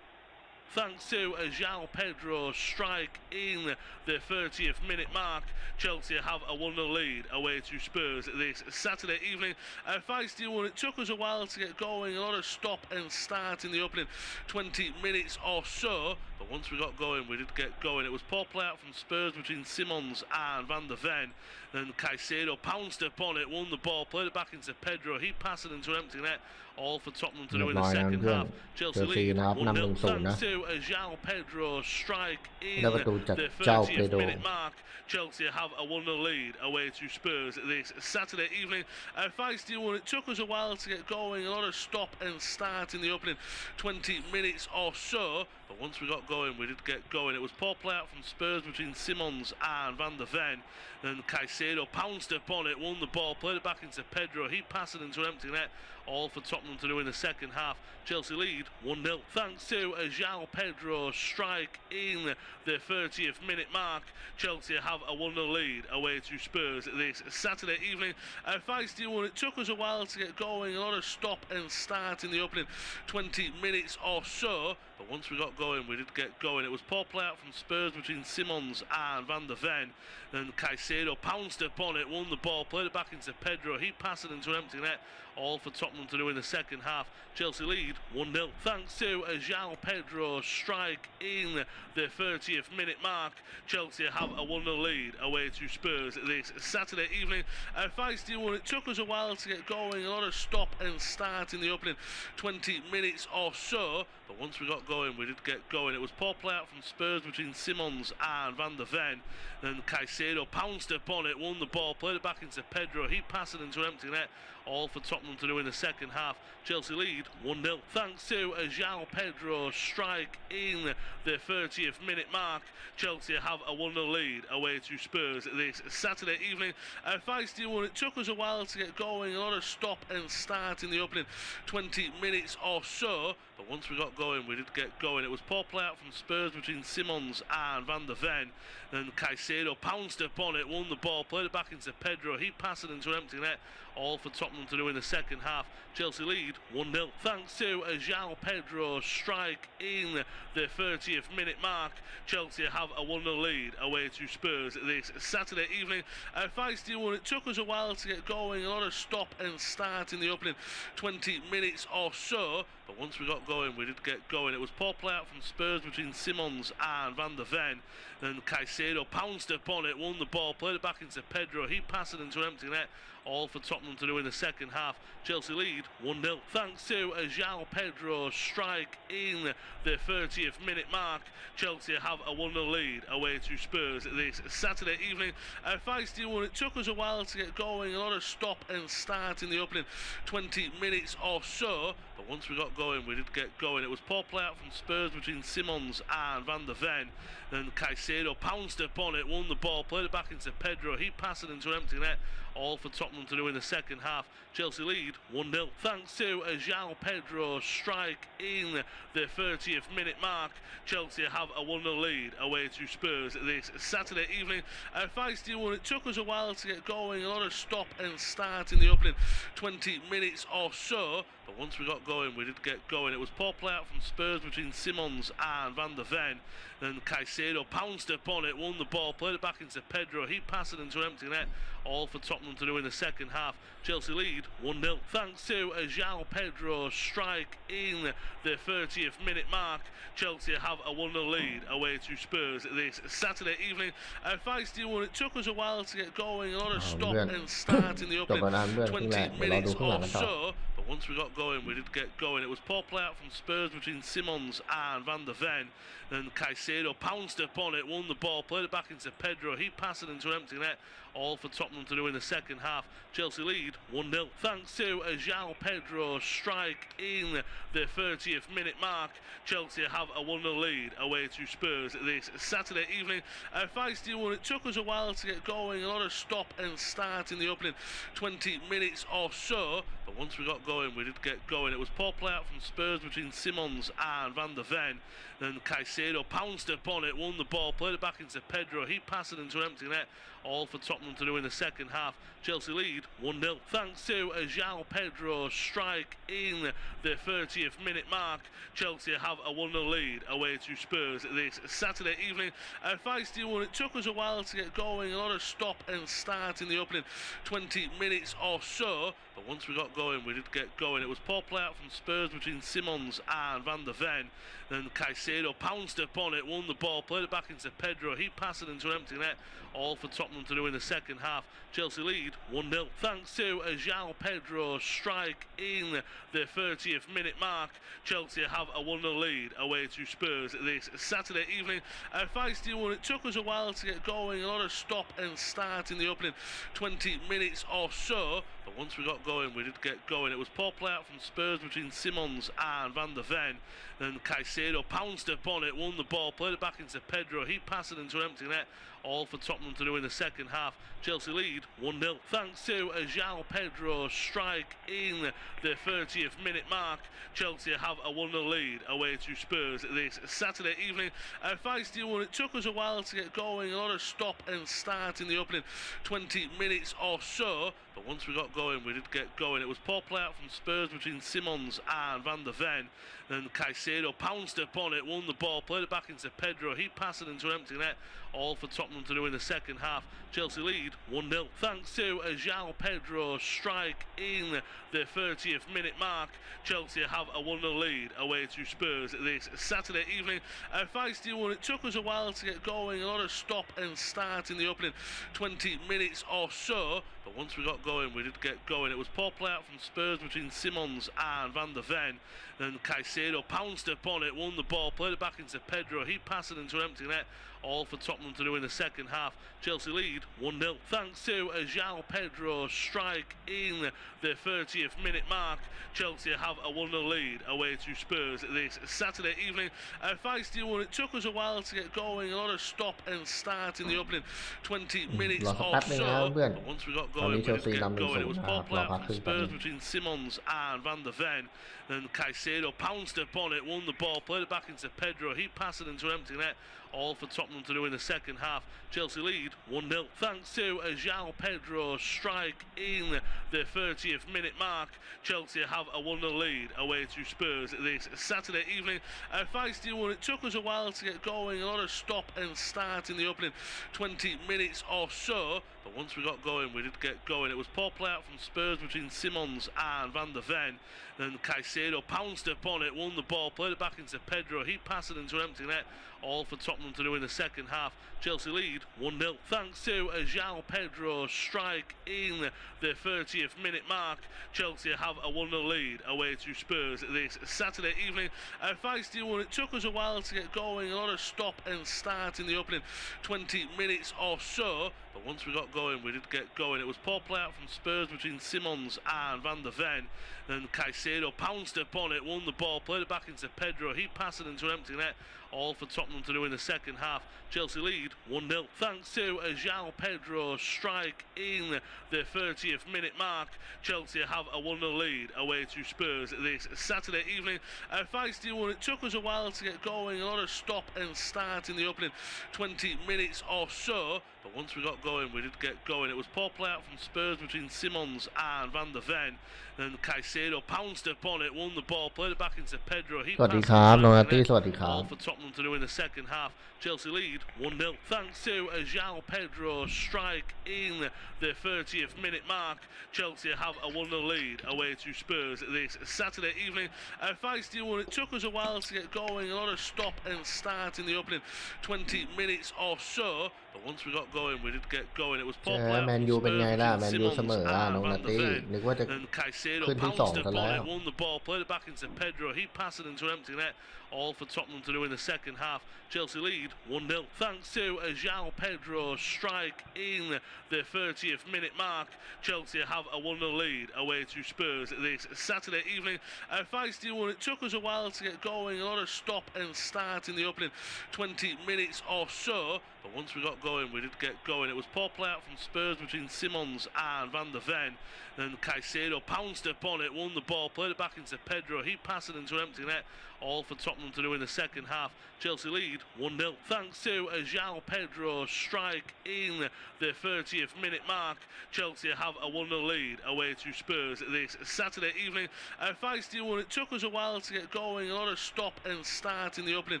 Thanks to a Joao Pedro strike in the 30th minute mark, Chelsea have a 1-0 lead away to Spurs this Saturday evening. A feisty one. It took us a while to get going, a lot of stop and start in the opening 20 minutes or so, but once we got going, we did get going. It was poor play out from Spurs between Simons and Van der Ven. Then Caicedo pounced upon it, won the ball, played it back into Pedro. He passed it into an empty net, all for Tottenham to เรี do ย in บร้ the อยนะ second เพื่อน half. เชล Chelsea ซี lead นะครับนำ 1-0 1-0 นะ thanks to João Pedro strike in ได้ประตูจาก the เจ้าเป 30th โด minute mark. Chelsea have a 1-0 lead away to Spurs this Saturday evening. A feisty one. It took us a while to get going, a lot of stop and start in the opening 20 minutes or so. But once we got going, we did get going. It was poor play out from Spurs between Simons and Van der Ven. And Caicedo pounced upon it, won the ball, played it back into Pedro. He passed it into an empty net. All for Tottenham to do in the second half. Chelsea lead 1-0 thanks to João Pedro strike in the 30th minute mark. Chelsea have a 1-0 lead away to Spurs this Saturday evening. A feisty one. It took us a while to get going, a lot of stop and start in the opening 20 minutes or so. But once we got going, we did get going. It was poor play out from Spurs between Simons and Van der Ven. And Caicedo pounced upon it, won the ball, played it back into Pedro. He passed it into an empty net. All for Tottenham to do in the second half. Chelsea lead 1-0 thanks to João Pedro strike in the 30th minute mark. Chelsea have a 1-0 lead away to Spurs this Saturday evening. A feisty one. It took us a while to get going, a lot of stop and start in the opening 20 minutes or so. But once we got going, we did get going. It was poor play out from Spurs between Simons and Van der Ven. And Caicedo pounced upon it, won the ball, played it back into Pedro. He passed it into an empty net. All for Tottenham to do in the second half. Chelsea lead 1-0 thanks to João Pedro strike in the 30th minute mark. Chelsea have a 1-0 lead away to Spurs this Saturday evening. A feisty one. It took us a while to get going, a lot of stop and start in the opening 20 minutes or so. But once we got going, we did get going. It was poor play out from Spurs between Simons and Van der Ven. And Caicedo pounced upon it, won the ball, played it back into Pedro. He passed it into an empty net. All for Tottenham to do in the second half. Chelsea lead 1-0 thanks to João Pedro strike in the 30th minute mark. Chelsea have a 1-0 lead away to Spurs this Saturday evening. A feisty one. It took us a while to get going, a lot of stop and start in the opening 20 minutes or so. But once we got going, we did get going. It was poor play out from Spurs between Simons and Van der Ven. And Caicedo pounced upon it, won the ball, played it back into Pedro. He passed it into an empty net. All for Tottenham to do in the second half. Chelsea lead 1-0 thanks to João Pedro strike in the 30th minute mark. Chelsea have a 1-0 lead away to Spurs this Saturday evening. A feisty one. It took us a while to get going, a lot of stop and start in the opening 20 minutes or so. But once we got going, we did get going. It was poor play out from Spurs between Simons and Van der Ven. And Caicedo pounced upon it, won the ball, played it back into Pedro. He passed it into an empty net. All for Tottenham to do in the second half. Chelsea lead 1-0 thanks to João Pedro strike in the 30th minute mark. Chelsea have a 1-0 lead away to Spurs this Saturday evening. A feisty one. It took us a while to get going, a lot of stop and start in the opening 20 minutes or so. But once we got going, we did get going. It was poor play out from Spurs between Simons and Van der Ven. And Caicedo pounced upon it, won the ball, played it back into Pedro. He passed it into an empty net. All for Tottenham to do in the second half. Chelsea lead 1-0 thanks to João Pedro strike in the 30th minute mark. Chelsea have a 1-0 lead away to Spurs this Saturday evening. A feisty one. It took us a while to get going, a lot of stop and start in the opening 20 minutes or so. But once we got going, we did get going. It was poor play out from Spurs between Simons and Van der Ven. And Caicedo pounced upon it, won the ball, played it back into Pedro. He passed it into an empty net. All for Tottenham to do in the second half. Chelsea lead 1-0 thanks to João Pedro strike in the 30th minute mark. Chelsea have a 1-0 lead away to Spurs this Saturday evening. A feisty one. It took us a while to get going, a lot of stop and start in the opening 20 minutes or so. But once we got going, we did get going. It was poor play out from Spurs between Simons and Van der Ven. And Caicedo pounced upon it, won the ball, played it back into Pedro. He passed it into an empty net. All for Tottenham to do in the second half. Chelsea lead 1-0 thanks to João Pedro strike in the 30th minute mark. Chelsea have a 1-0 lead away to Spurs this Saturday evening. A feisty one. It took us a while to get going, a lot of stop and start in the opening 20 minutes or so. but once we got going, we did get going. It was poor play out from Spurs between Simons and Van der Ven. Then Caicedo pounced upon it, won the ball, played it back into Pedro. He passed it into an empty net, all for Tottenham to do in the second half. Chelsea lead 1-0. Thanks to a João Pedro strike in the 30th minute mark, Chelsea have a 1-0 lead away to Spurs this Saturday evening. A feisty one. It took us a while to get going, a lot of stop and start in the opening 20 minutes or so, but once we got going, we did get going. It was poor play out from Spurs between Simons and Van der Ven. Then Caicedo pounced upon it, won the ball, played it back into Pedro. He passed it into an empty net, all for Tottenham to do in the second half. Chelsea lead 1-0. Thanks to a João Pedro strike in the 30th minute mark, Chelsea have a 1-0 lead away to Spurs this Saturday evening. A feisty one. It took us a while to get going, a lot of stop and start in the opening 20 minutes or so, but once we got going, we did get going. It was poor play out from Spurs between Simons and Van der Ven. Then Caicedo pounced upon it, won the ball, played it back into Pedro. He passed it into an empty net, all for Tottenham to do in the second half. Chelsea lead 1-0. Thanks to a João Pedro strike in the 30th minute mark, Chelsea have a 1-0 lead away to Spurs this Saturday evening. A feisty one. It took us a while to get going, a lot of stop and start in the opening 20 minutes or so, but once we got going, we did get going. It was poor play out from Spurs between Simons and Van der Ven. Then Caicedo pounced upon it, won the ball, played it back into Pedro. He passed it into an empty net, all for Tottenham to do in the second half. Chelsea lead 1-0. Thanks to a João Pedro strike in the 30th minute mark, Chelsea have a 1-0 lead away to Spurs this Saturday evening. A feisty one. It took us a while to get going, a lot of stop and start in the opening 20 minutes or so, but once we got going, we did get going. It was poor play out from Spurs between Simons and Van der Ven. Then Caicedo pounced upon it, won the ball, played it back into Pedro. He passed it into an empty net, all for Tottenham to do in the second half. Chelsea lead 1-0. Thanks to a João Pedro strike in the 30th minute mark, Chelsea have a 1-0 lead away to Spurs this Saturday evening. A feisty one. It took us a while to get going, a lot of stop and start in the opening 20 minutes or so, but once we got going, we did get going. It was poor play out from Spurs between Simons and Van der Ven. Then Caicedo pounced upon it, won the ball, played it back into Pedro. He passed it into an empty net, all for Tottenham to do in the second half. Chelsea lead 1-0. Thanks to a João Pedro strike in the 30th minute mark, Chelsea have a 1-0 lead away to Spurs this Saturday evening. A feisty one. It took us a while to get going, a lot of stop and start in the opening 20 minutes or so, but once we got going, we did get going. It was poor play out from Spurs between Simons and Van der Ven. Then Caicedo pounced upon it, won the ball, played it back into Pedro. He passed it into an empty net, all for Tottenham to do in the second half. Chelsea lead 1-0. Thanks to a João Pedro strike in the 30th minute mark, Chelsea have a 1-0 lead away to Spurs this Saturday evening. A feisty one. It took us a while to get going, a lot of stop and start in the opening 20 minutes or so, but once we got going, we did get going. It was poor play out from Spurs between Simons and Van der Ven. Then Caicedo pounced upon it, won the ball, played it back into Pedro. He สวัสดีครับน้องนัตตี้สวัสดีครับ all for Tottenham to do in the second half. Chelsea lead 1-0. Thanks to a João Pedro strike in the 30th minute mark, Chelsea have a 1-0 lead away to Spurs this Saturday evening. A feisty one. It took us a while to get going, a lot of stop and start in the opening 20 minutes or so, but once we got going, we did get going. It was poor play out แมน from ยูเป็น Spurs ไงล่ะ between แมนยูเสม Simons อ and น้องนั Van ต der ตี้ Ven. นึกว่าจะ Then Caicedo ขึ้นที่สอง pounced ซะ upon แล้ว it, won the ball, played it back into Pedro. He passed it into an empty net, all for Tottenham to do in the second half. Chelsea lead 1-0. Thanks to a João Pedro strike in the 30th minute mark, Chelsea have a 1-0 lead away to Spurs this Saturday evening. A feisty one. It took us a while to get going, a lot of stop and start in the opening 20 minutes or so, but once we got going, we did get going. It was poor play out from Spurs between Simons and Van der Ven. Then Caicedo pounced upon it, won the ball, played it back into Pedro. He passed it into an empty net, all for Tottenham to do in the second half. Chelsea lead 1-0 thanks to a João Pedro strike in the 30th minute mark. Chelsea have a 1-0 lead away to Spurs this Saturday evening. A feisty one. It took us a while to get going, a lot of stop and start in the opening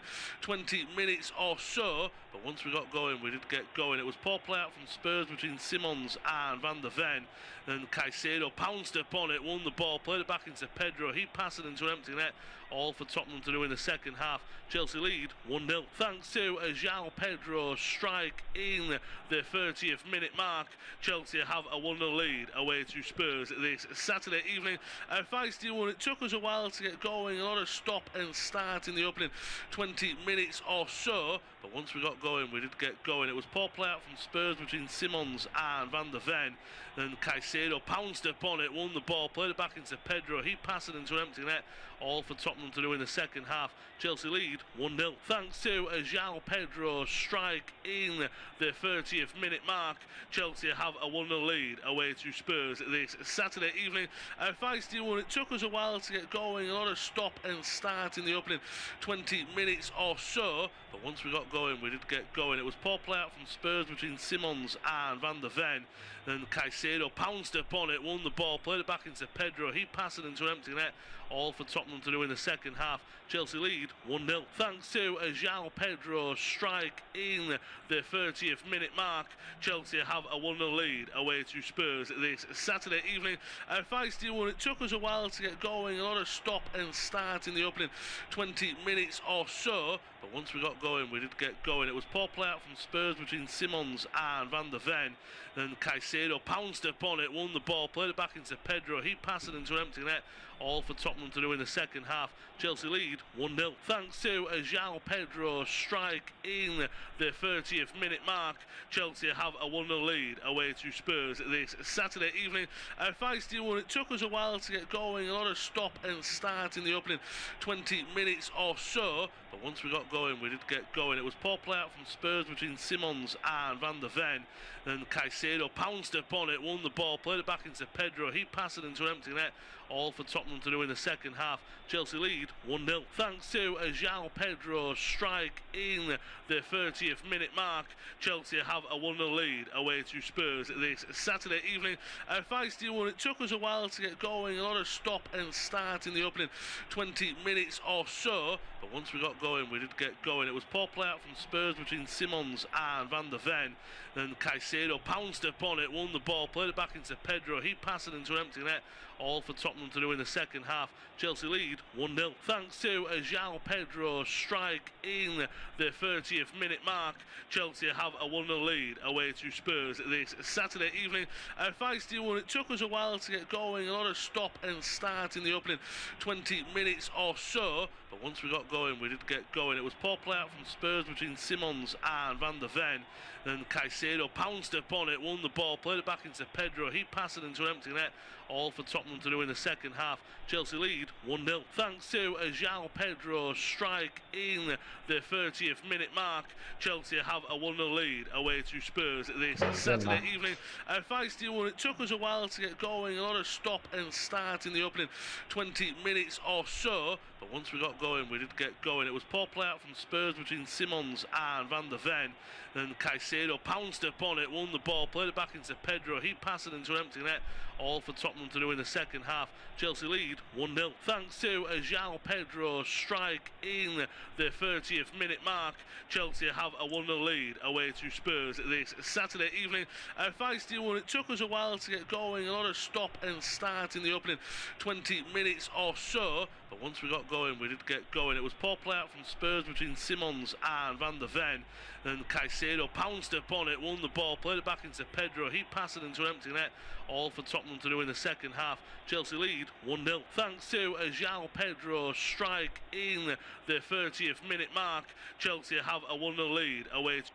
20 minutes or so, but once we got going, we did get going. It was poor play out from Spurs between Simons and Van der Ven, and Caicedo pounced upon it, won the ball, played it back into Pedro, he passed it into an empty net, all for Tottenham to do in the second half. Chelsea lead 1-0 thanks to a João Pedro strike in the 30th minute mark. Chelsea have a 1-0 lead away to Spurs this Saturday evening. A feisty one. It took us a while to get going, a lot of stop and start in the opening 20 minutes or so, but once we got going, we did get going. It was poor play out from Spurs between Simons and Van der Ven, and Caicedo pounced upon it, won the ball, played it back into Pedro, he passed it into an empty net, all for Tottenham to do in the second half. Chelsea lead 1-0 thanks to a João Pedro strike in the 30th minute mark. Chelsea have a 1-0 lead away to Spurs this Saturday evening. A feisty one. It took us a while to get going, a lot of stop and start in the opening 20 minutes or so, but once we got going, we did get going. It was poor play out from Spurs between Simons and Van der Ven, and Caicedo pounced upon it, won the ball, played it back into Pedro, he passed it into an empty net, all for Tottenham to do in the second half. Chelsea lead 1-0 thanks to a João Pedro strike in the 30th minute mark. Chelsea have a 1-0 lead away to Spurs this Saturday evening. A feisty one. It took us a while to get going, a lot of stop and start in the opening 20 minutes or so, but once we got going, we did get going. It was poor play out from Spurs between Simons and Van der Ven, and Caicedo pounced upon it, won the ball, played it back into Pedro, he passed it into an empty net, all for Tottenham to do in the second half. Chelsea lead 1-0 thanks to a João Pedro strike in the 30th minute mark. Chelsea have a 1-0 lead away to Spurs this Saturday evening. A feisty one. It took us a while to get going, a lot of stop and start in the opening 20 minutes or so, but once we got going, we did get going. It was poor play out from Spurs between Simons and Van der Ven, and Caicedo pounced upon it, won the ball, played it back into Pedro, he passed it into an empty net, all for Tottenham to do in the second half. Chelsea lead 1-0 thanks to a João Pedro strike in the 30th minute mark. Chelsea have a 1-0 lead away to Spurs this Saturday evening. A feisty one. It took us a while to get going, a lot of stop and start in the opening 20 minutes or so, but once we got going, we did get going. It was poor play out from Spurs between Simons and Van der Ven, and Caicedo pounced upon it, won the ball, played it back into Pedro, he passed it into an empty net, all for Tottenham to do in the second half. Chelsea lead 1-0 thanks to a João Pedro strike in the 30th minute mark. Chelsea have a 1-0 lead away to Spurs this Saturday evening. A feisty one. It took us a while to get going, a lot of stop and start in the opening 20 minutes or so, but once we got going, we did get going. It was poor play out from Spurs between Simons and Van der Ven, and Caicedo pounced upon it, won the ball, played it back into Pedro, he passed it into an empty net, all for Tottenham to do in the second half. Chelsea lead 1-0 thanks to a João Pedro strike in the 30th minute mark. Chelsea have a 1-0 lead away to Spurs this Saturday evening. A feisty one. It took us a while to get going, a lot of stop and start in the opening 20 minutes or so, but once we got going, we did get going. It was poor play out from Spurs between Simons and Van der Ven, and Caicedo pounced upon it, won the ball, played it back into Pedro, he passed it into an empty net, all for Tottenham to do in the second half. Chelsea lead 1-0 thanks to a João Pedro strike in the 30th minute mark. Chelsea have a 1-0 lead away to Spurs this Saturday evening. A feisty one. It took us a while to get going, a lot of stop and start in the opening 20 minutes or so, but once we got going, we did get going. It was poor play out from Spurs between Simons and Van der Ven, and Caicedo pounced upon it, won the ball, played it back into Pedro, he passed it into an empty net, all for Tottenham to do in the second half. Chelsea lead 1-0 thanks to a João Pedro strike in the 30th minute mark. Chelsea have a 1-0 lead away to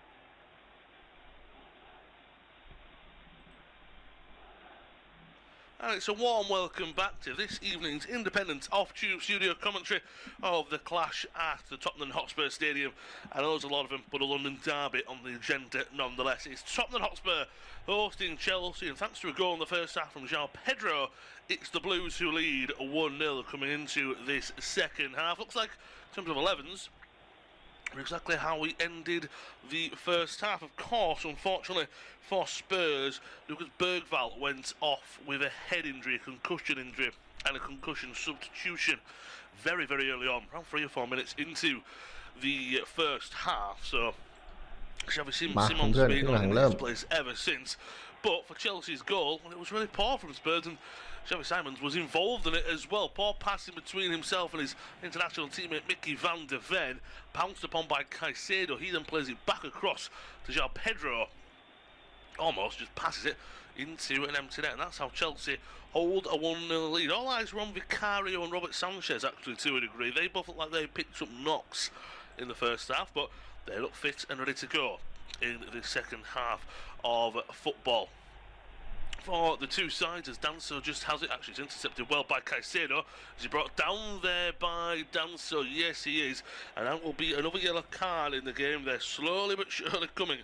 And it's a warm welcome back to this evening's independent off-tube studio commentary of the clash at the Tottenham Hotspur Stadium. I know there's a lot of them, but a London derby on the agenda nonetheless. It's Tottenham Hotspur hosting Chelsea, and thanks to a goal in the first half from João Pedro, it's the Blues who lead 1-0 coming into this second half. Looks like, in terms of 11s, exactly how we ended the first half. Of course, unfortunately for Spurs, Lucas Bergvall went off with a head injury, a concussion injury, and a concussion substitution very, very early on, around 3 or 4 minutes into the first half. So, Xavi Simon's been on in this place ever since. But for Chelsea's goal, well, it was really poor from Spurs, and Xavi Simons was involved in it as well. Poor passing between himself and his international teammate Mickey van der Ven, pounced upon by Caicedo. He then plays it back across to João Pedro, almost just passes it into an empty net, and that's how Chelsea hold a 1-0 lead. All eyes were on Vicario and Robert Sanchez, actually, to a degree. They both look like they picked up knocks in the first half, but they look fit and ready to go in the second half of football. For the two sides, as Danso just has it, actually it's intercepted well by Caicedo. Is he brought down there by Danso? Yes, he is. And that will be another yellow card in the game. They're slowly but surely coming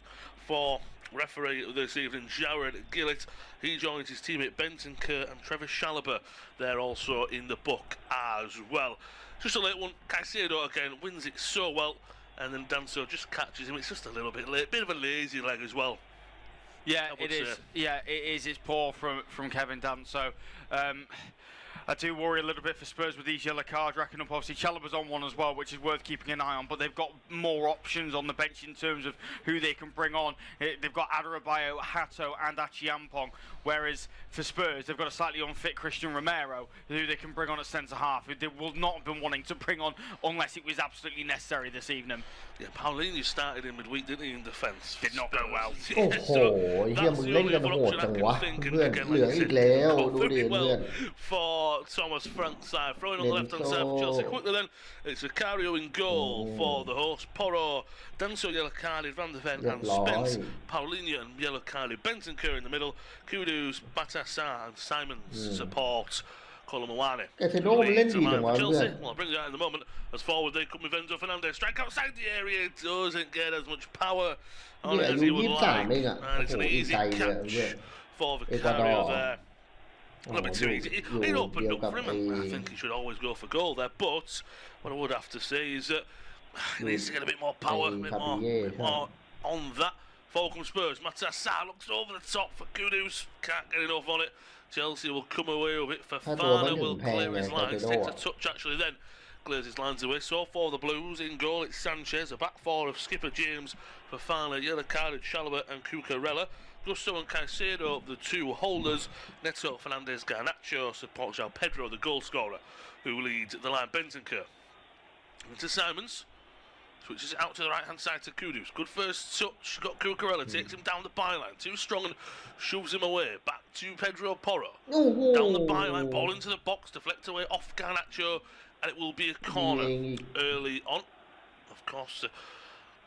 for referee this evening, Jared Gillett. He joins his teammate Bentancur and Trevor Chalobah. They're also in the book as well. Just a late one. Caicedo again wins it so well, and then Danso just catches him. It's just a little bit late, bit of a lazy leg as well. Yeah, it is. Yeah, it is. It's poor from Kevin Danso. I do worry a little bit for Spurs with these yellow cards, racking up. Obviously, Chalobah's on one as well, which is worth keeping an eye on. But they've got more options on the bench in terms of who they can bring on. They've got Adarabioyo, Hato, and Achiampong. Whereas for Spurs, they've got a slightly unfit Christian Romero, who they can bring on at centre half, who they will not have been wanting to bring on unless it was absolutely necessary this evening. Yeah, Paulinho started in midweek, didn't he, in defence? Did not go well. โอ้โหเฮียมึงเล่นกันโหดจังวะเพื่อนเหลืองอีกแล้วดูดิเพื่อน For Thomas Frank's side, throwing on the left hand side for Chelsea. Quickly then, it's Vicario in goal for the host. Porro, Danso yellow carded, Van der Ven and Spence. Paulinho and yellow carded. Bentancur in the middle. Kudus, Batassar and Simons support Colomwani. Caicedo มันเล่นดีจังวะเพื่อน Well, I'll bring it out in a moment. As forward they come with Enzo Fernandez. Strike outside the area. It doesn't get as much power on it as he would like. And it's an easy catch for Vicario there. A little bit too easy. It opened up for him, and I think he should always go for goal there. But what I would have to say is that he needs to get a bit more power, a bit more on that. Forward comes Spurs. Matassar looks over the top for Kudus. Can't get enough on it. Chelsea will come away with it. Fofana will clear his lines. Takes a touch actually, then clears his lines away. So for the Blues in goal, it's Sanchez. A back four of Skipper James, Fofana, yellow carded Chalobah and Cucurella. Gusto and Caicedo, the two holders. Neto, Fernandez, Garnacho support João Pedro, the goal scorer, who leads the line. Bentancur into Simons. Switches it out to the right-hand side to Kudus. Good first touch. Got Cucurella. Takes him down the byline. Too strong and shoves him away. Back to Pedro Porro. Down the byline. Ball into the box. Deflect away off Garnacho. And it will be a corner early on. Of course,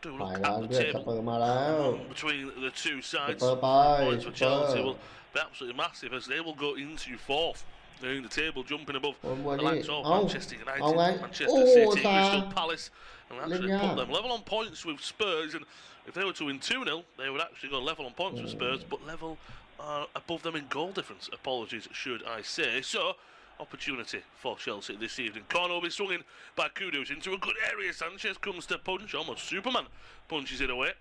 do look at the table between the two sides. Points for Chelsea will be absolutely massive as they will go into fourth. They're in the table, jumping above the likes of Manchester United, Manchester City, Crystal Palace, and actually put them level on points with Spurs. And if they were to win 2-0, they would actually go level on points with Spurs, but level above them in goal difference. Apologies, should I say. So, opportunity for Chelsea this evening. Corner will be swung in by Kudus into a good area. Sanchez comes to punch, almost Superman punches it away.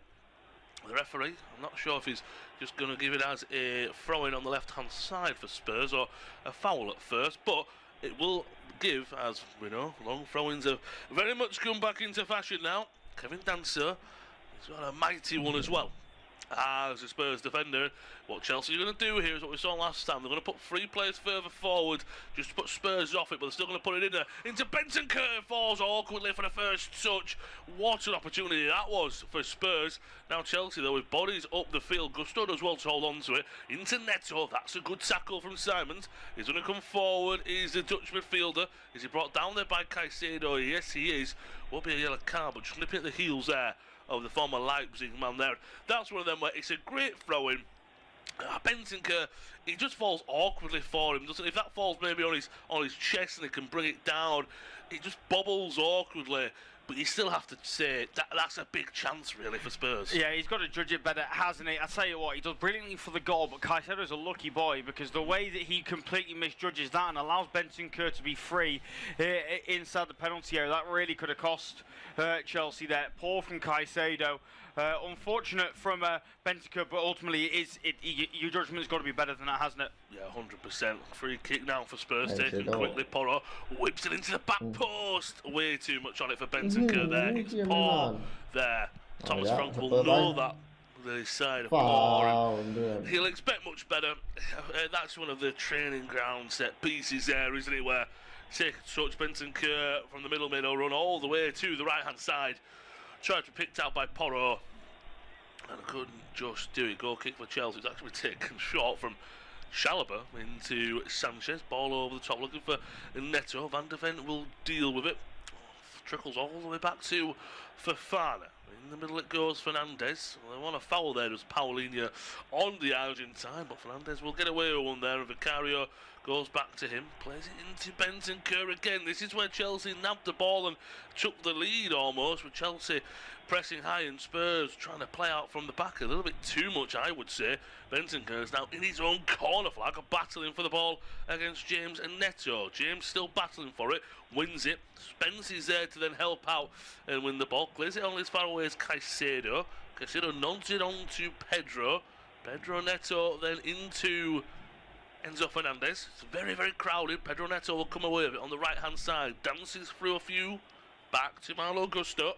The referee, I'm not sure if he's just going to give it as a throw-in on the left-hand side for Spurs or a foul at first, but it will give, as we know, long throw-ins have very much come back into fashion now. Kevin Danso, he's got a mighty one as well. As a Spurs defender, what Chelsea are going to do here is what we saw last time. They're going to put 3 players further forward just to put Spurs off it, but they're still going to put it in there. Into Bentancur, falls awkwardly for the first touch. What an opportunity that was for Spurs. Now Chelsea, though, with bodies up the field. Gusto does well to hold on to it. Into Neto, that's a good tackle from Simons. He's going to come forward. He's the Dutch midfielder. Is he brought down there by Caicedo? Yes, he is. Will be a yellow card, but just nipping at the heels there of the former Leipzig man there. That's one of them where it's a great throw-in. Bentancur, it just falls awkwardly for him, doesn't it? If that falls maybe on his chest and he can bring it down, it just bobbles awkwardly. But you still have to say that's a big chance, really, for Spurs. Yeah, he's got to judge it better, hasn't he? I tell you what, he does brilliantly for the goal, but Caicedo's a lucky boy because the way that he completely misjudges that and allows Bentancur to be free inside the penalty area, that really could have cost Chelsea there. Poor from Caicedo. Unfortunate from Bentancur, but ultimately your judgment's got to be better than that, hasn't it? Yeah, 100%. Free kick now for Spurs, taken quickly. Porro whips it into the back post. Way too much on it for Bentancur there. It's poor there. Thomas Frank will know that. The side of poor. He'll expect much better. That's one of the training ground set pieces there, isn't it? Where take a touch, Bentancur from the middle run all the way to the right hand side. Tried to be picked out by Porro. And couldn't just do it. Goal kick for Chelsea. It's actually taken short from Chalobah into Sanchez. Ball over the top, looking for Neto. Van de Ven will deal with it. Trickles all the way back to Fofana. In the middle it goes Fernandes. They want a foul there. There's Paulinho on the Argentine, but Fernandes will get away with one there. And Vicario goes back to him. Plays it into Bentancur again. This is where Chelsea nabbed the ball and took the lead almost, with Chelsea pressing high and Spurs trying to play out from the back a little bit too much, I would say. Bentancur is now in his own corner flag, battling for the ball against James and Neto. James still battling for it, wins it. Spence is there to then help out and win the ball. Clears it only as far away as Caicedo. Caicedo nods it on to Pedro. Pedro Neto then into Enzo Fernandez. It's very, very crowded. Pedro Neto will come away with it on the right-hand side. Dances through a few. Back to Malo Gusto.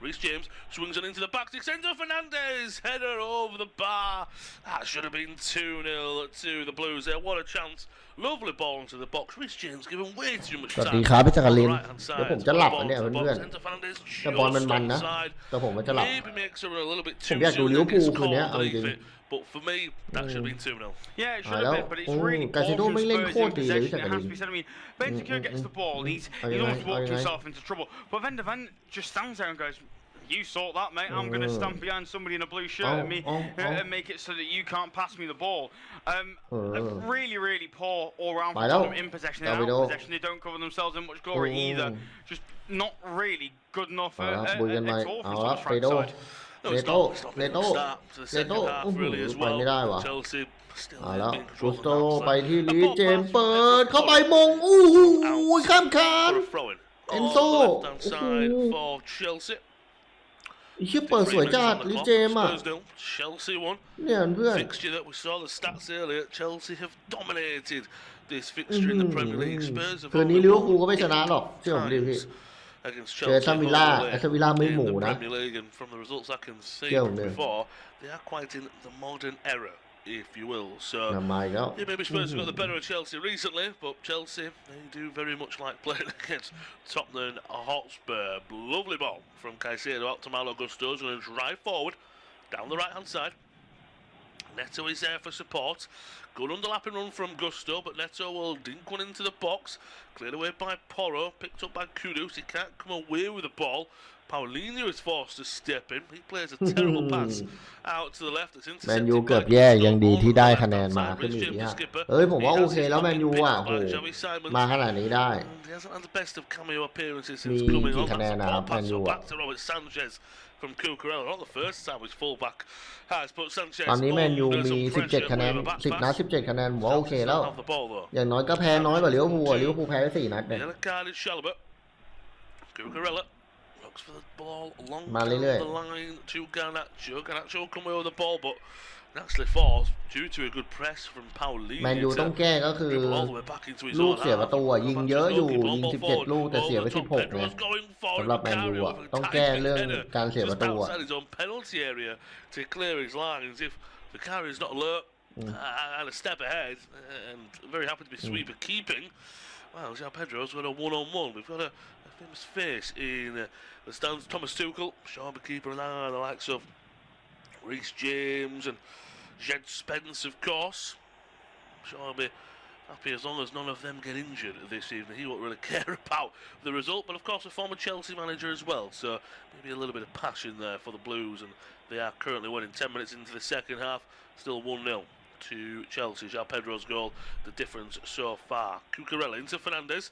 Reece James swings it into the back. Enzo Fernandez, header over the bar. That should have been 2-0 to the Blues there. What a chance. Lovely ball into the box. Reece James given way too much สวัส time. ดีครับพี่จักริน Right-hand เดี๋ยวผม side. จะหลับ Ball นะเนี่ย to the เพื่อน box. Enzo Fernandez ๆแต่บอลมัน just นะ offside. แต่ผมจะหลับ Maybe makes it a little bit ผม too อยากดู soon ลิเวอ to ร์พูล get คืนนี้ called เอาจริง late. But for me, that should have been 2-0. Yeah, it should แล้ว have been, but it's really poor Caicedo from ไม่เล่น Spurs โคต in รดีเลย possession. พี่จั It กริ has น to be said. I mean, Bentancur gets the ball, and he's เอายังไง almost เอา walked ยังไง himself into trouble. But Van de Ven just stands there and goes, "You sort that, mate. I'm going to stand behind somebody in a blue shirt and make it so that you can't pass me the ball." Really, really poor all-round from them in possession. And out of possession, they don't cover themselves in much glory either. Just not really good enough at all from Thomas Frank's side. No, เน it's โต้ not. It's not เน good โต้ start to the เนโต้ second โอ้ half โห really as ไปไม่ well. ได้ว่ะ Chelsea still เอาแล้ว being กุ controlled สโต on ไป that ที่ side. ลี A เจ ball ม pass เปิด from เข้าไป Pedro. มงอู้หูข้ามคาน For a throw-in. Enzo. On the left-hand side for Chelsea. ไอ้เชี่ยเปิดสวยจัดลีเจมอ่ะ Spurs 0, Chelsea 1. เนี่ยเพื่อน Fixture that we saw the stats earlier. Chelsea have dominated this fixture in the Premier League. Spurs have คืนนี้ only ลิเวอร์พูล won ก็ไม่ชนะหรอกเชื่อผมดิพี่ times against เจอ Chelsea ซัมวิลล่า home and แอ away สตันวิลล่าไม่ in หมู the นะ Premier League, and from the results I can see Yeah, yeah. before, they are quite in the modern era, if you will. So นำมาอีกแล้ว yeah, maybe Spurs have got the better of Chelsea recently, but Chelsea, they do very much like playing against Tottenham Hotspur. Lovely ball from Caicedo out to Malo Gusto, going to drive forward down the right hand side. Neto is there for support. Good underlapping run from Gusto, but Neto will dink one into the box. Cleared away by Porro, picked up by Kudus. He can't come away with the ball. Paulinho is forced to step in. He plays a terrible pass out to the left. It's แมน intercepted ยู by เกือบแย่ยังดี Gusto ที่ on ได้ the คะแนน left-hand มา side. ขึ้น Reece อีก James, เนี่ย the skipper. เอ้ยผมว่า He โอ has เค his แล้วแมน back ยู picked อ่ะ up โห by Xavi Simons. มาขนาดนี้ได้ He hasn't had the best of cameo appearances มี since coming กี่ on. คะแนน That's นะ a ครับ ball แมน pass ยู so อ่ะ back to Robert Sanchez from Cucurella. Not the first time his fullback has put Sanchez ตอนนี้แมนยู under มี some 17 pressure คะแนน with a back 10 นัด pass. 17 คะแนนผมว่าโอเคแล้ว Have the ball though. อย่างน้อยก็แพ้น้อยกว่าลิเวอร์พูลอ่ะลิเวอร์พูลแพ้ไป4 นัดเนี่ย Yellow card is Chalobah. Cucurella looks for the ball long มา down เรื่อย the line to Garnacho. Garnacho will come away with the ball, but naturally falls due to a good press from Paulinho. แมนยูต้องแก้ก็คือ Dribble all the way back into his ลูก own เสีย half. ประตูอ่ะยิงเยอะอยู่ Ball ยิง forward. 17 ลูกแต่เสียไป Over the top. 16 เนี่ย Pedro's going forward. สำหรับแมนยู Vicario อ่ะ with a ต้องแก้ diving เรื่อง header การเสียประ just ตูอ่ะ outside his own penalty area to clear his lines. If Vicario's not alert and a step ahead and very happy to be sweeper keeping, well, João Pedro's got a one-on-one. We've got a famous face in the stands. Thomas Tuchel, sharper keeper, and the likes of Reece James and Jed Spence, of course. Sharby happy as long as none of them get injured this evening. He won't really care about the result, but of course a former Chelsea manager as well, so maybe a little bit of passion there for the Blues, and they are currently winning 10 minutes into the second half, still 1-0 to Chelsea. João Pedro's goal, the difference so far. Cucurella into Fernandes.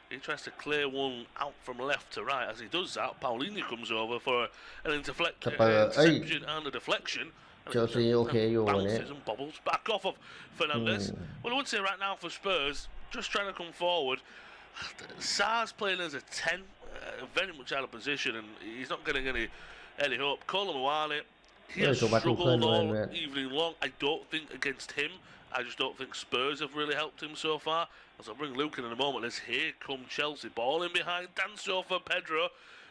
He tries to clear one out from left to right. As he does that, Paulinho comes over for an interception and a deflection. Chelsea okay bounces and bobbles back off of Fernandes. Well, I would say right now for Spurs, just trying to come forward. Sarr's playing as a 10, very much out of position, and he's not getting any hope. Kolomuani, he has struggled all evening long. I don't think against him. I just don't think Spurs have really helped him so far. As I'll bring Luke in a moment, as here come Chelsea. Ball in behind, Danso for Pedro.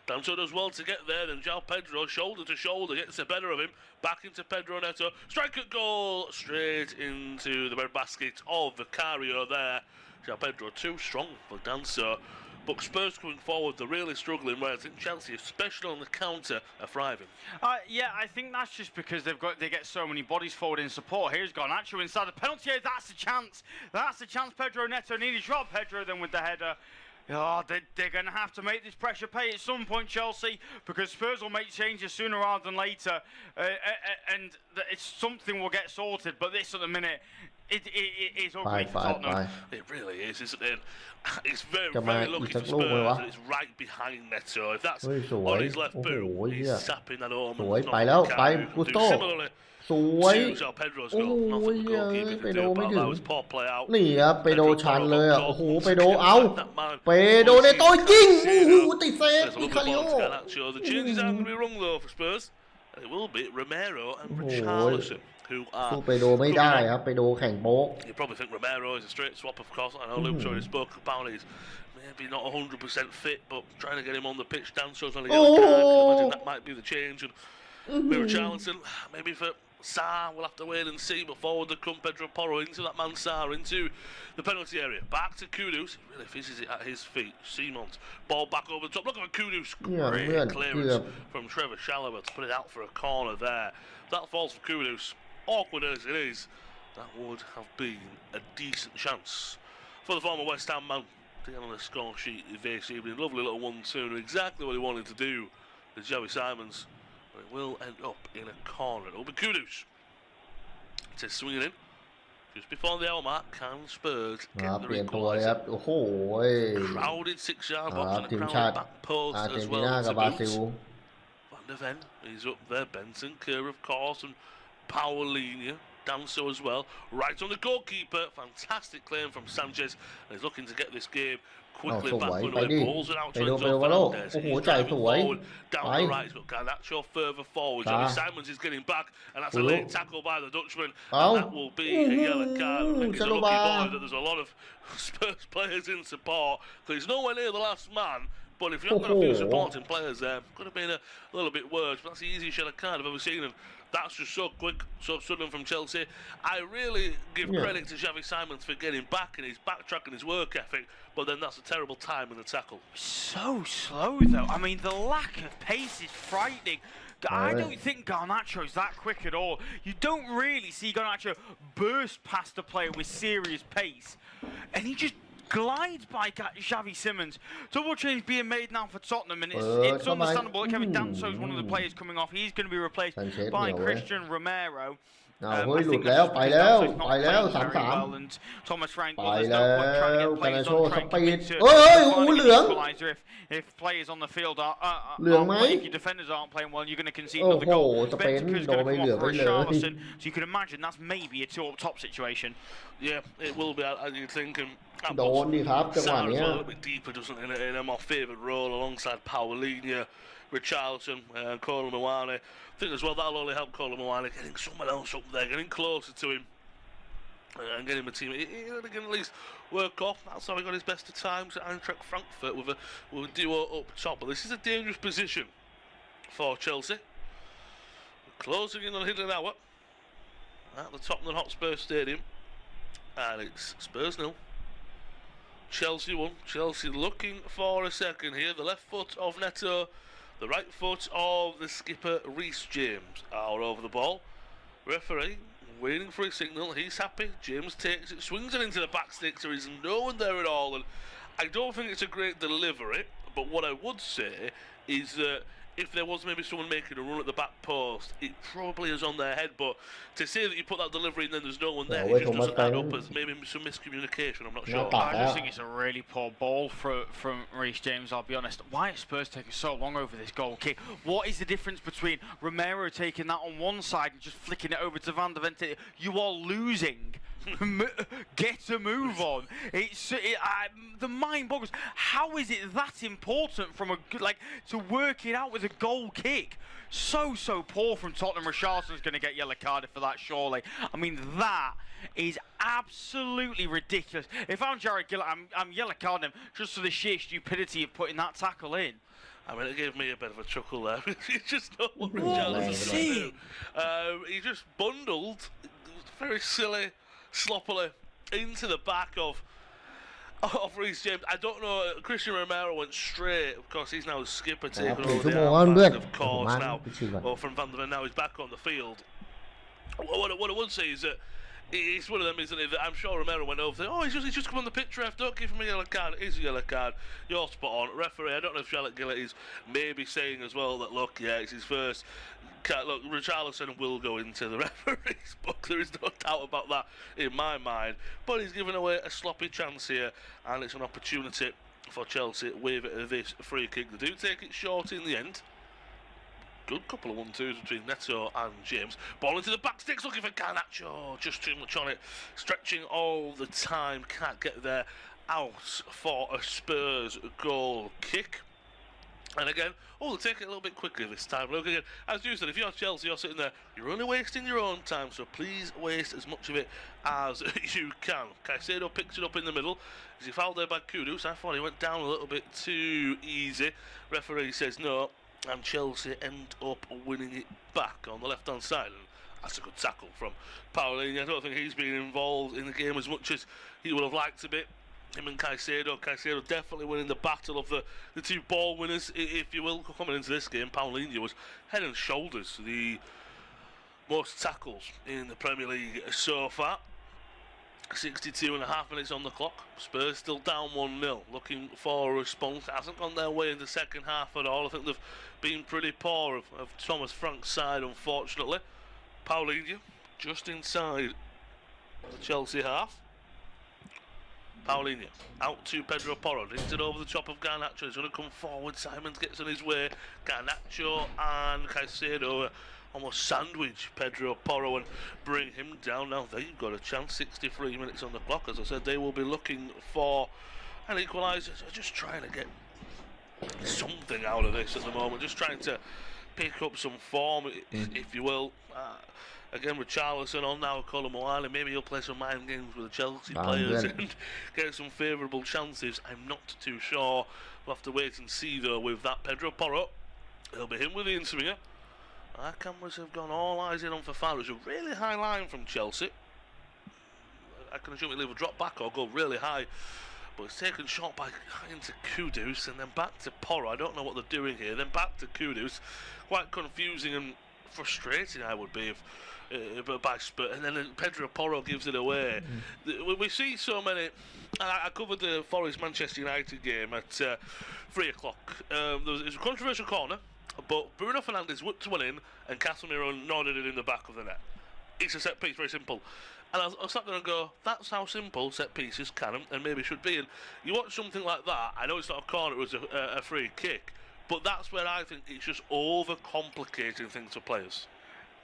Danso does well to get there, then João Pedro, shoulder to shoulder, gets the better of him. Back into Pedro Neto. Strike at goal, straight into the red basket of Vicario there. João Pedro too strong for Danso. But Spurs coming forward, they're really struggling, whereas I think Chelsea, especially on the counter, are thriving. Yeah, I think that's just because they get so many bodies forward in support. Here's Garnacho inside the penalty area. That's a chance. That's a chance. Pedro Neto needed to drop Pedro then with the header. Oh, they're going to have to make this pressure pay at some point, Chelsea, because Spurs will make changes sooner rather than later, and it's something will get sorted. But this at the minute, it is ugly for Tottenham. It really is, isn't it? It's very, very lucky for Spurs that it's right behind Neto. If that's on his left boot, he's sapping that home. สวยไปแล้วไปกุสโต้สวยโอ้ยไปโดไม่ถึงนี่ครับไปโดชันเลยอ่ะโอ้โหไปโดเอาไปโดในโต้ยิงโอ้โหติดเซฟมิคาริโอ The changes aren't going to be wrong though for Spurs. It will be Romero and Richarlison. สู้ไปโดไม่ได้ครับไปโดแข่งโป๊ก You probably think Romero is a straight swap, of course. I know Luke's already spoke about it. He's maybe not 100% fit, but trying to get him on the pitch. Danso's on a yellow card. I can imagine that might be the change. And Richarlison, maybe for Sarr, we'll have to wait and see. But forward they come Pedro Porro into that man Sarr, into the penalty area. Back to Kudus. He really fizzes it at his feet. Simons. Ball back over the top. Look at Kudus. Great clearance from Trevor Chalobah to put it out for a corner there. That falls for Kudus. Awkward as it is, that would have been a decent chance for the former West Ham man to get on the score sheet this evening. Lovely little 1-2, exactly what he wanted to do with Joey Simons, but it will end up in a corner. It'll be Kudus to swing it in just before the hour mark. Can Spurs get the equaliser? Crowded 6-yard box and a crowded back post as well. Van der Ven, he's up there. Benson, Kerr of course, and Paulinho, Danso as well, right on the goalkeeper. Fantastic claim from Sanchez, and he's looking to get this game quickly back underway. Balls it out to Enzo Fernandez. He's driving forward down the right. He's got Garnacho further forward. Johnny Simons is getting back, and that's a late tackle by the Dutchman, and that will be a yellow card. I think it's a lucky boy that there's a lot of Spurs players in support, because he's nowhere near the last man. But if you've not got a few supporting players there, could have been a little bit worse. But that's the easiest yellow card I've ever seen, and that's just so quick, so sudden from Chelsea. I really give credit to Xavi Simons for getting back and his backtrack and his work ethic, but then that's a terrible time in the tackle. So slow though. I mean, the lack of pace is frightening. I don't think Garnacho is that quick at all. You don't really see Garnacho burst past a player with serious pace, and he just glides by Xavi Simons. Double change being made now for Tottenham, and it's understandable that Kevin Danso is one of the players coming off. He's going to be replaced by Christian Romero. เฮ้ยหลุดแล้วไปแล้ว3-3ไปแล้วการาโชสปีดเฮ้ยหูเหลือง If players on the field are เหลืองไหม if your defenders aren't playing well, you're going to concede another goal. โอ้โหสเปนโดนไม่เหลือไปเลย So you can imagine that's maybe a two-up-top situation. Yeah, it will be, as you think. โดนดิครับจังหวะนี้ a little bit deeper, doesn't it, in a more favoured role alongside Paulinho, Richarlison, Kolomuani. I think as well that'll only help Kolomuani getting someone else up there, getting closer to him, and getting the team. He can at least work off. That's how he got his best of times at Eintracht Frankfurt with a duo up top. But this is a dangerous position for Chelsea. Closing in on hidden hour at the Tottenham Hotspur Stadium, and it's Spurs 0. Chelsea 1. Chelsea looking for a second here. The left foot of Neto, the right foot of the skipper Reece James are over the ball. Referee waiting for his signal. He's happy. James takes it, swings it into the back sticks. There is no one there at all, and I don't think it's a great delivery. But what I would say is that if there was maybe someone making a run at the back post, it probably is on their head. But to say that you put that delivery and then there's no one there, it just doesn't add up as maybe some miscommunication. I'm not sure. I just think it's a really poor ball from Reece James, I'll be honest. Why is Spurs taking so long over this goal kick? What is the difference between Romero taking that on one side and just flicking it over to Van der Ven? You are losing. Get a move on. The mind boggles. How is it that important from to work it out with a goal kick? So poor from Tottenham. Richarlison's going to get yellow carded for that, surely. I mean, that is absolutely ridiculous. If I'm Jared Gillett, I'm yellow carding him just for the sheer stupidity of putting that tackle in. I mean, it gave me a bit of a chuckle there. You just know what Richarlison did. He just bundled very silly, sloppily into the back of Reece James. I don't know. Christian Romero went straight. Of course, he's now the skipper taking over the armband, of course, now. Well, from Van der Ven, now he's back on the field. What I would say is that it's one of them, isn't it? That I'm sure Romero went over there. Oh, he's just come on the pitch, ref. Don't give him a yellow card. It is a yellow card. You're spot on. Referee, I don't know if Charlotte Gillett is maybe saying as well that, look, yeah, it's his first. Look, Richarlison will go into the referee's book. There is no doubt about that in my mind. But he's given away a sloppy chance here, and it's an opportunity for Chelsea with this free kick. They do take it short in the end. Good couple of 1-2s between Neto and James. Ball into the back sticks, looking for Garnacho. Just too much on it. Stretching all the time. Can't get there. Out for a Spurs goal kick. And again, they'll take it a little bit quicker this time. Look again, as you said, if you're Chelsea, you're sitting there, you're only wasting your own time, so please waste as much of it as you can. Caicedo picks it up in the middle. Is he fouled there by Kudus? I thought he went down a little bit too easy. Referee says no, and Chelsea end up winning it back on the left-hand side. And that's a good tackle from Paulinho. I don't think he's been involved in the game as much as he would have liked to be. Him and Caicedo definitely winning the battle of the two ball winners, if you will, coming into this game. Paulinho was head and shoulders the most tackles in the Premier League so far. 62.5 minutes on the clock. Spurs still down 1-0, looking for a response. It hasn't gone their way in the second half at all. I think they've been pretty poor of Thomas Frank's side, unfortunately. Paulinho just inside the Chelsea half. Paulinho out to Pedro Porro, hits it over the top of Garnacho. He's going to come forward. Simons gets on his way. Garnacho and Caicedo almost sandwich Pedro Porro and bring him down. Now they've got a chance. 63 minutes on the clock. As I said, they will be looking for an equaliser. Just trying to get something out of this at the moment. Just trying to pick up some form, if you will. Again, with Richarlison on now, Colin Moali, maybe he'll play some mind games with the Chelsea players and get some favourable chances. I'm not too sure. We'll have to wait and see, though, with that Pedro Porro. It'll be him with the Insigne. Our cameras have gone all eyes in on Fafana. It's a really high line from Chelsea. I can assume it'll either drop back or go really high. But it's taken short by into Kudus and then back to Porro. I don't know what they're doing here. Then back to Kudus. Quite confusing and frustrating, I would be, by Spurs. And then Pedro Porro gives it away. We see so many. I covered the Forest Manchester United game at 3 o'clolock. It was a controversial corner, but Bruno Fernandes whipped one in and Casemiro nodded it in the back of the net. It's a set piece, very simple. And I was sat there and go, that's how simple set pieces can and maybe should be. And you watch something like that, I know it's not a corner, it was a free kick, but that's where I think it's just over-complicating things for players.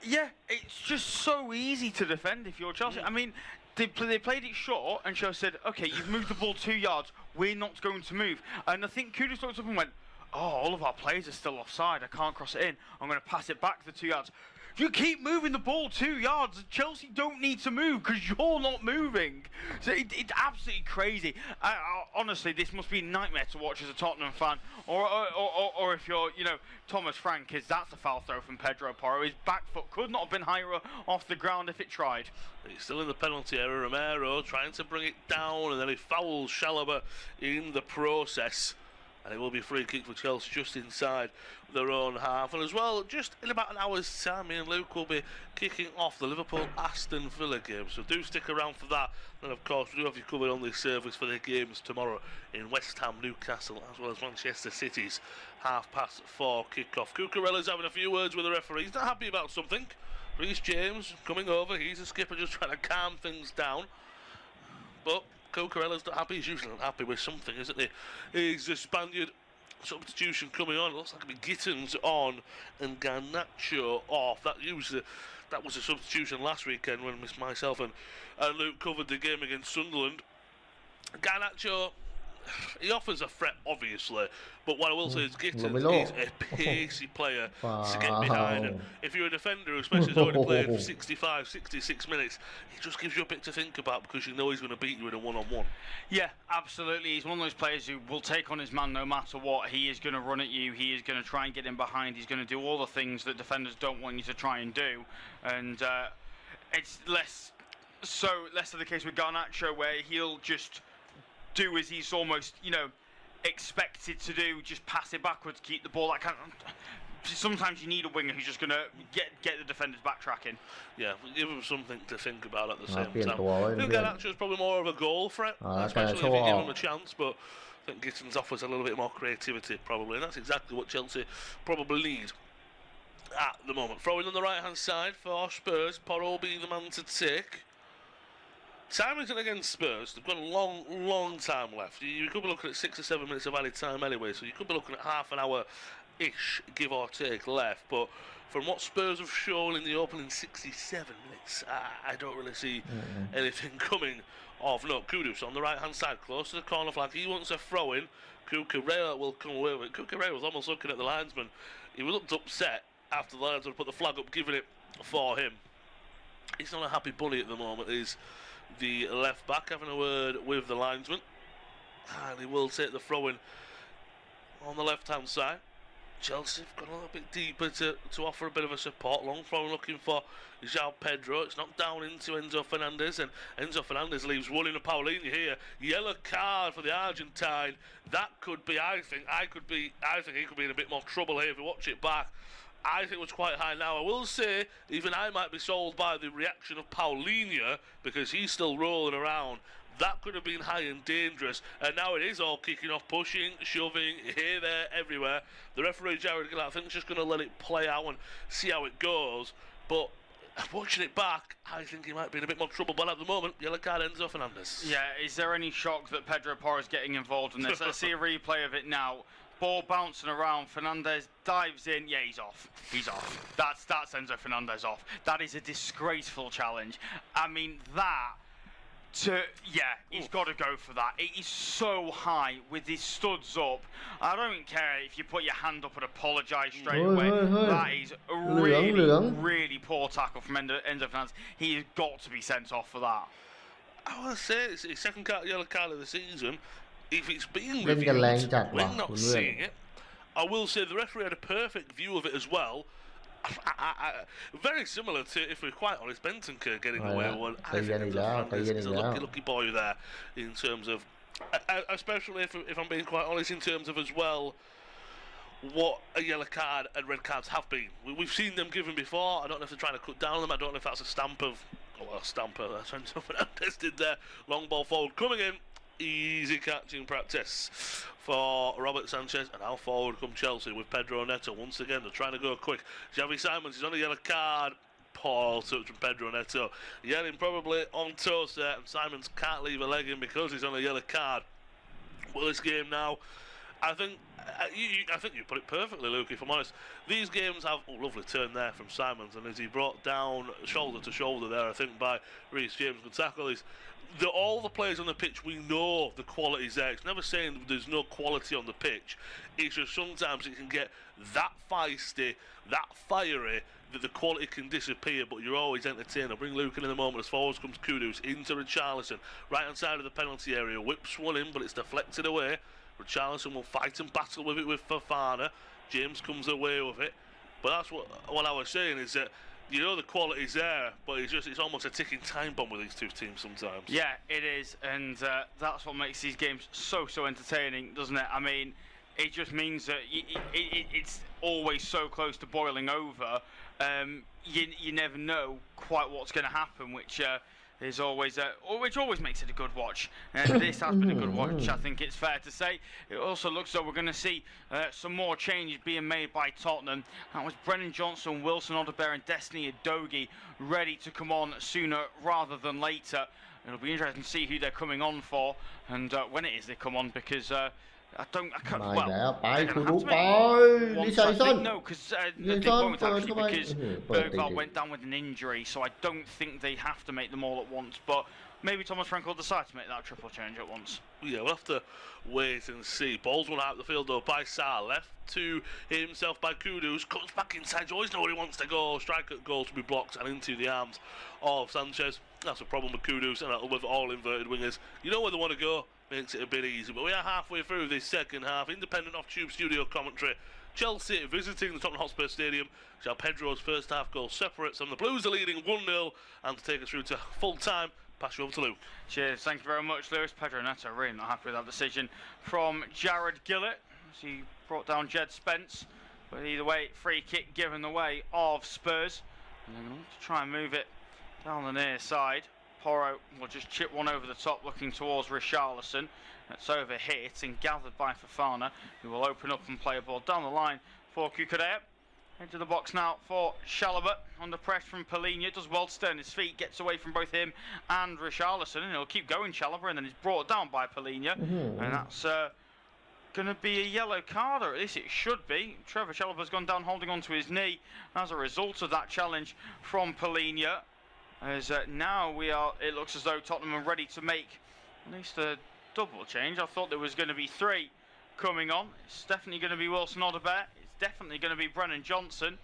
Yeah, it's just so easy to defend if you're Chelsea. I mean, they played it short and Chelsea said, okay, you've moved the ball 2 yards, we're not going to move. And I think Kudus looked up and went, oh, all of our players are still offside, I can't cross it in, I'm going to pass it back the 2 yards. You keep moving the ball 2 yards. Chelsea don't need to move because you're not moving. So it's absolutely crazy. Honestly, this must be a nightmare to watch as a Tottenham fan, or if you're, Thomas Frank. That's a foul throw from Pedro Porro. His back foot could not have been higher off the ground if it tried. He's still in the penalty area. Romero trying to bring it down, and then he fouls Chalobah in the process. and it will be a free kick for Chelsea just inside their own half. And as well, just in about an hour's time, me and Luke will be kicking off the Liverpool-Aston Villa game, so do stick around for that. And of course, we do have you covered on this service for the games tomorrow in West Ham, Newcastle, as well as Manchester City's 4:30 kick-off. Cucurella's having a few words with the referee. He's not happy about something. Reece James coming over, he's a skipper just trying to calm things down. But Cucurella's not happy, he's usually not happy with something, isn't he? He's the Spaniard substitution coming on. It looks like it'll be Gittins on and Garnacho off. That was a substitution last weekend when myself and Luke covered the game against Sunderland. Garnacho, he offers a threat, obviously, but what I will say is Gittins is a pacey player to get behind. And if you're a defender who especially has already played for 65, 66 minutes, he just gives you a bit to think about because you know he's going to beat you in a one-on-one. Yeah, absolutely. He's one of those players who will take on his man no matter what. He is going to run at you. He is going to try and get in behind. He's going to do all the things that defenders don't want you to try and do. And it's less of the case with Garnacho, where he'll just do as he's almost, expected to do, just pass it backwards, keep the ball. Sometimes you need a winger who's just going to get the defenders backtracking. Yeah, give him something to think about at the same time. I think Garnacho's probably more of a goal threat, especially if you give him a chance, but I think Gittins offers a little bit more creativity probably, and that's exactly what Chelsea probably need at the moment. Throwing on the right-hand side for Spurs, Porro being the man to take. Simonton against Spurs, they've got a long time left. You could be looking at 6 or 7 minutes of added time anyway, so you could be looking at half an hour-ish, give or take, left. But from what Spurs have shown in the opening 67 minutes, I don't really see anything coming of note. Kudus on the right-hand side, close to the corner flag. He wants a throw-in. Cucurella will come away with it. Cucurella was almost looking at the linesman. He looked upset after the linesman put the flag up, giving it for him. He's not a happy bunny at the moment. He's the left back having a word with the linesman, and he will take the throw-in on the left-hand side. Chelsea have gone a little bit deeper to offer a bit of a support. Long throw looking for João Pedro. It's knocked down into Enzo Fernandez, and Enzo Fernandez leaves one in a Paulinho here. Yellow card for the Argentine. That could be, I think he could be in a bit more trouble here if we watch it back. I think it was quite high. Now I will say, even I might be sold by the reaction of Paulinho because he's still rolling around. That could have been high and dangerous, and now it is all kicking off, pushing, shoving, here, there, everywhere. The referee, Jared Gillett, I think is just going to let it play out and see how it goes, but watching it back, I think he might be in a bit more trouble, but at the moment, yellow card Enzo Fernandez. Yeah, is there any shock that Pedro Porro is getting involved in this? Let's see a replay of it now. Ball bouncing around, Fernandez dives in, yeah, he's off. That's Enzo Fernandez off. That is a disgraceful challenge. I mean, he's got to go for that. It is so high with his studs up. I don't care if you put your hand up and apologise straight away. That is a really poor tackle from Enzo Fernandez. He has got to be sent off for that. I want to say it's his second yellow card of the season. If it's being reviewed, we're not seeing it. I will say the referee had a perfect view of it as well. Very similar to, if we're quite honest, Bentancur getting away with one. I think he's a lucky boy there in terms of, especially if I'm being quite honest, in terms of as well what a yellow card and red cards have been. We've seen them given before. I don't know if they're trying to cut down on them. I don't know if that's a stamp of, that's Fernandez did there. Long ball forward coming in. Easy catching practice for Robert Sanchez, and now forward come Chelsea with Pedro Neto. Once again, they're trying to go quick. Xavi Simons is on a yellow card. Poor touch from Pedro Neto. Yelling probably on toast there, and Simons can't leave a leg in because he's on a yellow card. Well, this game now, I think you put it perfectly, Luke, if I'm honest. These games have, lovely turn there from Simons, and as he brought down shoulder to shoulder there, I think by Reece James, good tackle. All the players on the pitch, we know the quality's there. It's never saying there's no quality on the pitch. It's just sometimes it can get that feisty, that fiery, that the quality can disappear, but you're always entertained. I'll bring Luke in a moment as forwards comes Kudus into Richarlison. Right hand side of the penalty area, whips one in, but it's deflected away. Richarlison will fight and battle with it with Fofana. James comes away with it. But that's what I was saying is that you know the quality's there, but it's almost a ticking time bomb with these two teams sometimes. Yeah, it is, and that's what makes these games so entertaining, doesn't it? I mean, it just means that it's always so close to boiling over. You never know quite what's going to happen, which is always which always makes it a good watch. And this has been a good watch, I think it's fair to say. It also looks like we're going to see some more changes being made by Tottenham. That was Brennan Johnson, Wilson Odobert and Destiny Udogie ready to come on sooner rather than later. It'll be interesting to see who they're coming on for and when it is they come on, because I can't. Well, no, because Bergvall went down with an injury, so I don't think they have to make them all at once. But maybe Thomas Frank will decide to make that triple change at once. Yeah, we'll have to wait and see. Ball's one out of the field though by Sarr, left to himself by Kudus, cuts back inside. You always know where he wants to go. Striker goal to be blocked and into the arms of Sanchez. That's a problem with Kudus and with all inverted wingers. You know where they want to go. Makes it a bit easy, but we are halfway through this second half. Independent off Tube Studio commentary. Chelsea visiting the Tottenham Hotspur Stadium. João Pedro's first half goal separates them. The Blues are leading 1-0, and to take us through to full time, pass you over to Luke. Cheers, thank you very much, Lewis. Pedro Neto really not happy with that decision from Jared Gillett. He brought down Jed Spence, but either way, free kick given the way of Spurs. And they're going to try and move it down the near side. Porro will just chip one over the top, looking towards Richarlison. It's overhit and gathered by Fofana, who will open up and play a ball down the line for Cucurella. Into the box now for Chalobah, under pressure from Polina. Does well to stay on his feet, gets away from both him and Richarlison, and he'll keep going, Chalobah, and then he's brought down by Polina. And that's going to be a yellow card, or at least it should be. Trevor Chalobah's gone down holding onto his knee as a result of that challenge from Polina. As now it looks as though Tottenham are ready to make at least a double change. I thought there was going to be 3 coming on. It's definitely going to be Wilson Odobert. It's definitely going to be Brennan Johnson.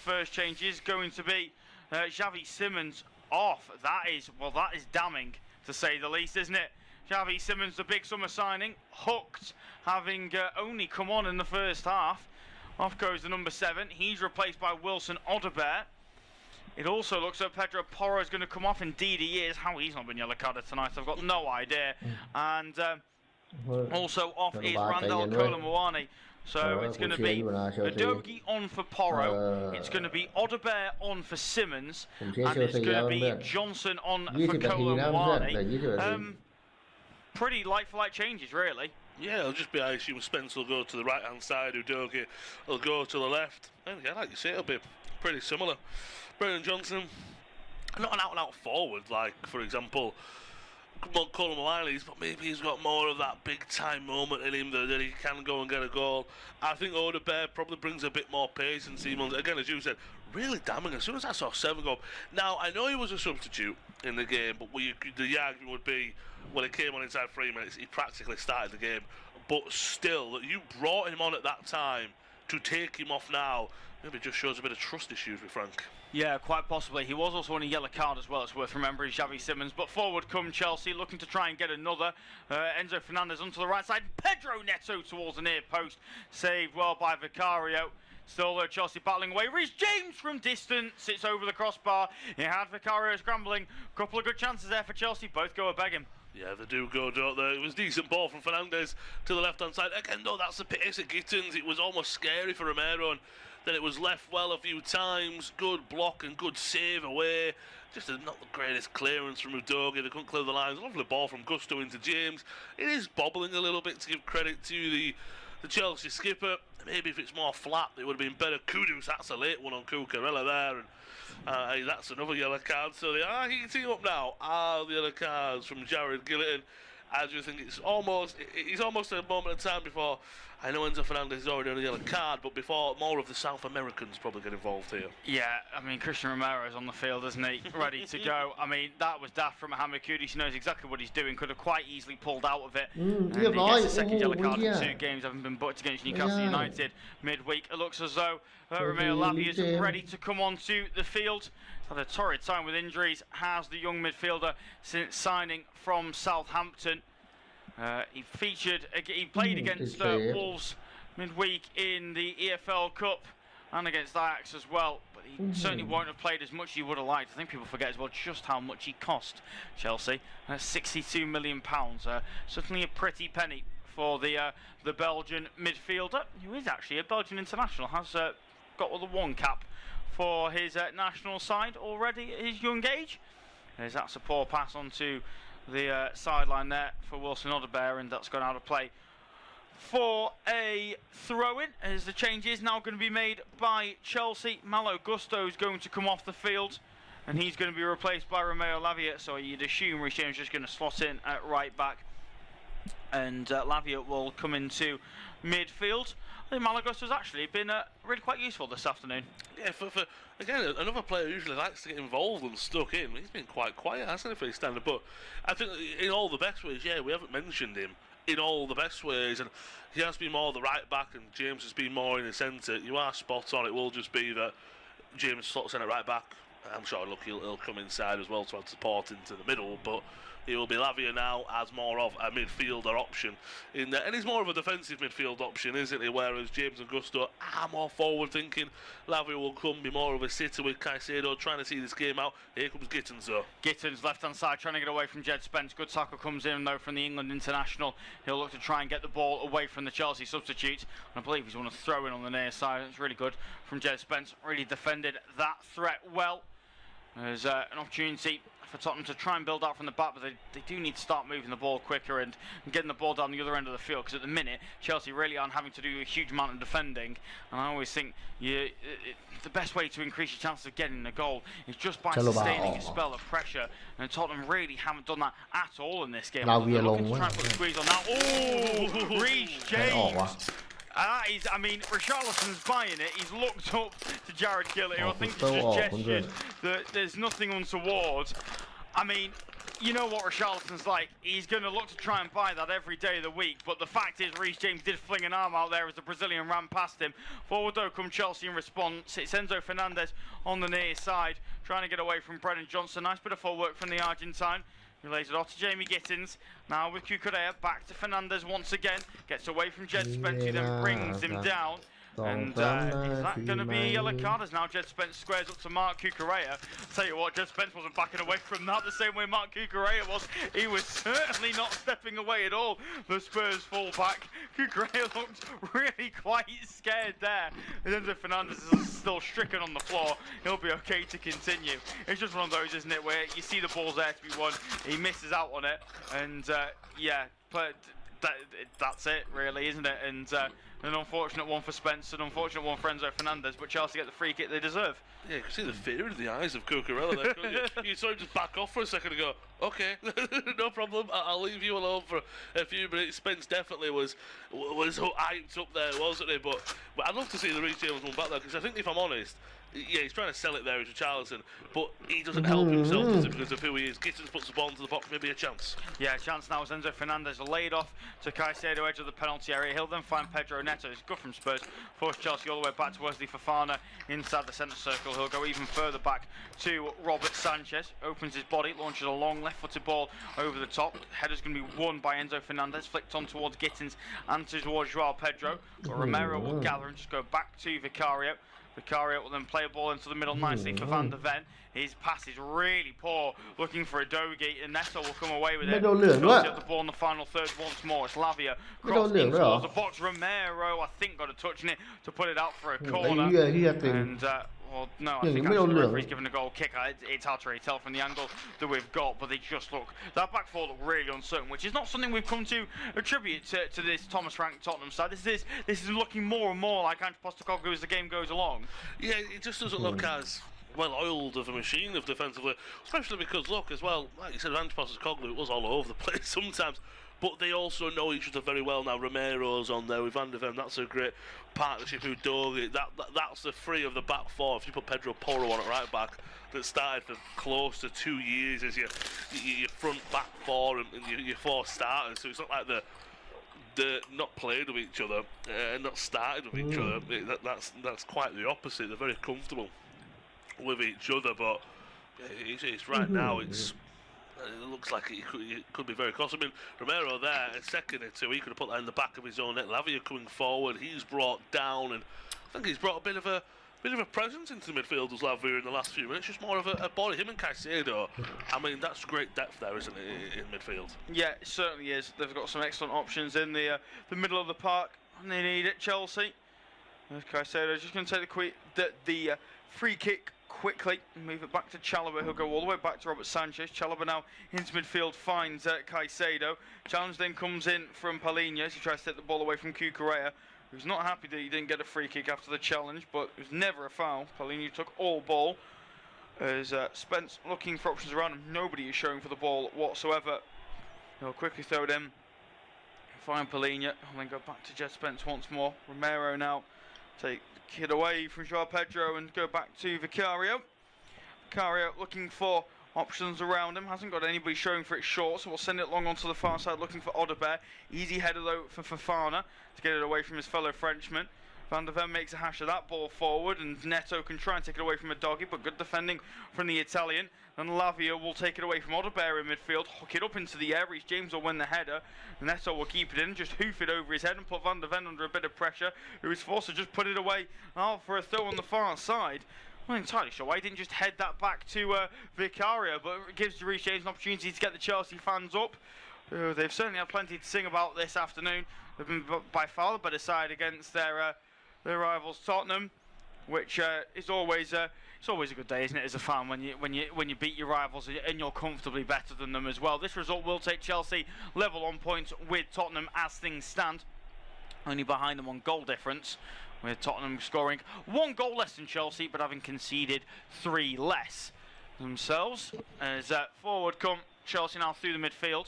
First change is going to be Xavi Simons off. That is damning, to say the least, isn't it? Xavi Simons, the big summer signing, hooked, having only come on in the first half. Off goes the number 7. He's replaced by Wilson Odobert. It also looks like Pedro Porro is going to come off. Indeed he is. How he's not been yellow carded tonight, I've got no idea. And also off is Randall Kolomuani. So it's going to be Udogie on for Porro. It's going to be Odobert on for Simons. And it's going to be Johnson on for Kolomuani. Pretty like-for-like changes, really. Yeah, it'll just be, I assume, Spence will go to the right-hand side, Udogie will go to the left. And yeah, like you say, it'll be pretty similar. Brennan Johnson, not an out-and-out forward, like, for example, Colin Miley's, but maybe he's got more of that big-time moment in him that he can go and get a goal. I think Odobert probably brings a bit more pace, and Simons, again, as you said, really damning. As soon as I saw 7 go, now, I know he was a substitute in the game, but the argument would be, when it came on inside 3 minutes, he practically started the game. But still, that you brought him on at that time, to take him off now, maybe just shows a bit of trust issues with Frank. Yeah, quite possibly. He was also on a yellow card as well, it's worth remembering, Xavi Simons. But forward come Chelsea, looking to try and get another. Enzo Fernandez onto the right side. Pedro Neto towards the near post. Saved well by Vicario. Still Chelsea battling away. Reece James from distance. It's over the crossbar. He had Vicario scrambling. Couple of good chances there for Chelsea. Both go a begging. Yeah, they do go, don't they? It was a decent ball from Fernandez to the left-hand side. Again, though, that's the pace at Gittins. It was almost scary for Romero, and then it was left well a few times. Good block and good save away. Just not the greatest clearance from Udogie. They couldn't clear the lines. Lovely ball from Gusto into James. It is bobbling a little bit, to give credit to the Chelsea skipper. Maybe if it's more flat, it would have been better. Kudus, that's a late one on Cucurella there. And that's another yellow card. So they are heating up now. The yellow cards from Jared Gillett. I just think it's almost a moment of time before. I know Enzo Fernandez is already on a yellow card, but before more of the South Americans probably get involved here. Yeah, I mean, Christian Romero's on the field, isn't he? Ready to go. I mean, that was daft from Mohamed Kudus. He knows exactly what he's doing. Could have quite easily pulled out of it. And he gets the second yellow card in 2 games, having been booked against Newcastle United midweek. It looks as though Romeo Lavia is ready to come onto the field. Had a torrid time with injuries, has the young midfielder since signing from Southampton. He played against Wolves midweek in the EFL Cup and against Ajax as well, but he certainly won't have played as much as he would have liked. I think people forget as well just how much he cost Chelsea. £62 million, certainly a pretty penny for the Belgian midfielder, who is actually a Belgian international, has got the 1 cap for his national side already at his young age. That's a poor pass onto the sideline there for Wilson Odobert, and that's gone out of play for a throw-in, as the change is now going to be made by Chelsea. Malo Gusto is going to come off the field, and he's going to be replaced by Romeo Lavia, so you'd assume Reece James is just going to slot in at right back, and Lavia will come into midfield. I think Malo Gusto's actually been really quite useful this afternoon. Yeah, for again, another player who usually likes to get involved and stuck in. He's been quite quiet, hasn't he, for his standard? But I think in all the best ways, yeah, we haven't mentioned him in all the best ways, and he has been more the right back, and James has been more in the centre. You are spot on. It will just be that James slots in at right back. I'm sure, look, he'll come inside as well to add support into the middle, but he will be Lavia now as more of a midfielder option in there, and he's more of a defensive midfield option, isn't he? Whereas James and Gusto are more forward thinking. Lavia will come be more of a sitter with Caicedo, trying to see this game out. Here comes Gittins though. Gittins left hand side trying to get away from Jed Spence. Good tackle comes in though from the England international. He'll look to try and get the ball away from the Chelsea substitute, and I believe he's going to throw in on the near side. It's really good from Jed Spence. Really defended that threat well. There's an opportunity for Tottenham to try and build out from the back, but they do need to start moving the ball quicker and getting the ball down the other end of the field, because at the minute Chelsea really aren't having to do a huge amount of defending, and I always think the best way to increase your chances of getting a goal is just by sustaining a spell of pressure, and Tottenham really haven't done that at all in this game. They're looking to try and put a squeeze on now. Oh, Reece James! I mean, Richarlison's buying it. He's looked up to Jared Gillett, who I think he's just gestured that there's nothing untoward. I mean, you know what Richarlison's like. He's going to look to try and buy that every day of the week. But the fact is, Reece James did fling an arm out there as the Brazilian ran past him. Forward though come Chelsea in response. It's Enzo Fernandez on the near side, trying to get away from Brennan Johnson. Nice bit of full work from the Argentine. Relays it off to Jamie Gittins. Now with Cucurella, back to Fernandez once again. Gets away from Jed Spence, who then brings him down. And is that going to be a yellow card? As now Jed Spence squares up to Mark Cucurella. Tell you what, Jed Spence wasn't backing away from that the same way Mark Cucurella was. He was certainly not stepping away at all. The Spurs fall back. Cucurella looked really quite scared there. And Enzo Fernandez is still stricken on the floor. He'll be okay to continue. It's just one of those, isn't it, where you see the ball's there to be won. He misses out on it. And yeah, but that's it really, isn't it? And an unfortunate one for Spence, an unfortunate one for Enzo Fernandez, but Chelsea get the free kick they deserve. Yeah, you can see the fear in the eyes of Cucurella there, couldn't you? You saw him just back off for a second and go, okay, no problem, I'll leave you alone for a few minutes. Spence definitely was hyped up there, wasn't he? But I'd love to see the Reece James one back there, because I think, if I'm honest, yeah, he's trying to sell it there as Richarlison, but he doesn't help himself, does he, because of who he is. Gittins puts the ball into the box, maybe a chance. Yeah, a chance now as Enzo Fernandez laid off to Caicedo, edge of the penalty area. He'll then find Pedro Neto. It's good from Spurs. Force Chelsea all the way back to Wesley Fofana inside the centre circle. He'll go even further back to Robert Sanchez. Opens his body, launches a long left-footed ball over the top. Header's going to be won by Enzo Fernandez, flicked on towards Gittins and towards Joao Pedro. But Romero will gather and just go back to Vicario. Vicario will then play a ball into the middle nicely for Van der Ven. His pass is really poor, looking for a Dogi, and Neto will come away with it. Chelsea have the ball in the final third once more. It's Lavia crossing towards the box. Romero, I think, got a touch in it to put it out for a corner. And well, no, I think actually the referee's given a goal kick. It's hard to really tell from the angle that we've got, but they just look, that back four look really uncertain, which is not something we've come to attribute to this Thomas Frank Tottenham side. This is looking more and more like Ange Postecoglou as the game goes along. Yeah, it just doesn't look as well-oiled of a machine of defensively, especially because, look, as well, like you said, Ange Postecoglou, it was all over the place sometimes. But they also know each other very well now. Romero's on there with Van der Ven. That's a great partnership with Dogi. That's the three of the back four. If you put Pedro Porro on at right back, that started for close to 2 years as your front back four and your four starters. So it's not like they're not played with each other and not started with each other. That's quite the opposite. They're very comfortable with each other. But it's right now. It looks like it could be very close. I mean, Romero there, a second or two, he could have put that in the back of his own net. Lavia coming forward, he's brought down, and I think he's brought a bit of a bit of a presence into the midfield as Lavia in the last few minutes, just more of a body. Him and Caicedo, I mean, that's great depth there, isn't it, in midfield? Yeah, it certainly is. They've got some excellent options in the middle of the park, and they need it, Chelsea. Caicedo just going to take the free kick quickly and move it back to Chalobah. He'll go all the way back to Robert Sanchez. Chalobah now into midfield finds Caicedo. Challenge then comes in from Palhinha as he tries to take the ball away from Cucurella, who's not happy that he didn't get a free kick after the challenge, but it was never a foul. Palhinha took all ball as Spence looking for options around him. Nobody is showing for the ball whatsoever. He'll quickly throw it in, find Palhinha, and then go back to Jed Spence once more. Romero now take the kid away from Joao Pedro and go back to Vicario. Vicario looking for options around him, hasn't got anybody showing for it short, so we'll send it long onto the far side looking for Audebert. Easy header though for Fofana to get it away from his fellow Frenchman. Van der Ven makes a hash of that ball forward, and Neto can try and take it away from a doggy, but good defending from the Italian. And Lavia will take it away from Audebert in midfield, hook it up into the air. Reece James will win the header. Neto will keep it in, just hoof it over his head and put Van der Ven under a bit of pressure, who is forced to just put it away for a throw on the far side. I'm not entirely sure why he didn't just head that back to Vicario, but it gives Reece James an opportunity to get the Chelsea fans up. They've certainly had plenty to sing about this afternoon. They've been by far the better side against their rivals Tottenham, which is always it's always a good day, isn't it, as a fan, when you beat your rivals and you're comfortably better than them as well. This result will take Chelsea level on points with Tottenham as things stand, only behind them on goal difference, with Tottenham scoring 1 goal less than Chelsea but having conceded 3 less themselves. As forward come Chelsea now through the midfield,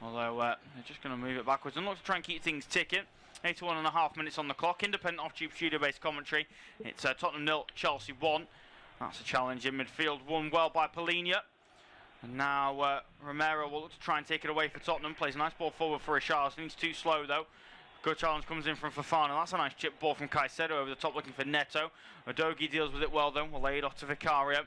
although they're just going to move it backwards and look to try and keep things ticking. 81.5 minutes on the clock. Independent off-tube studio-based commentary. It's Tottenham 0, Chelsea 1. That's a challenge in midfield, won well by Palhinha. And now Romero will look to try and take it away for Tottenham. Plays a nice ball forward for Richarlison. He's too slow though. Good challenge comes in from Fofana. That's a nice chip ball from Caicedo over the top looking for Neto. Udogie deals with it well then. We'll lay it off to Vicario.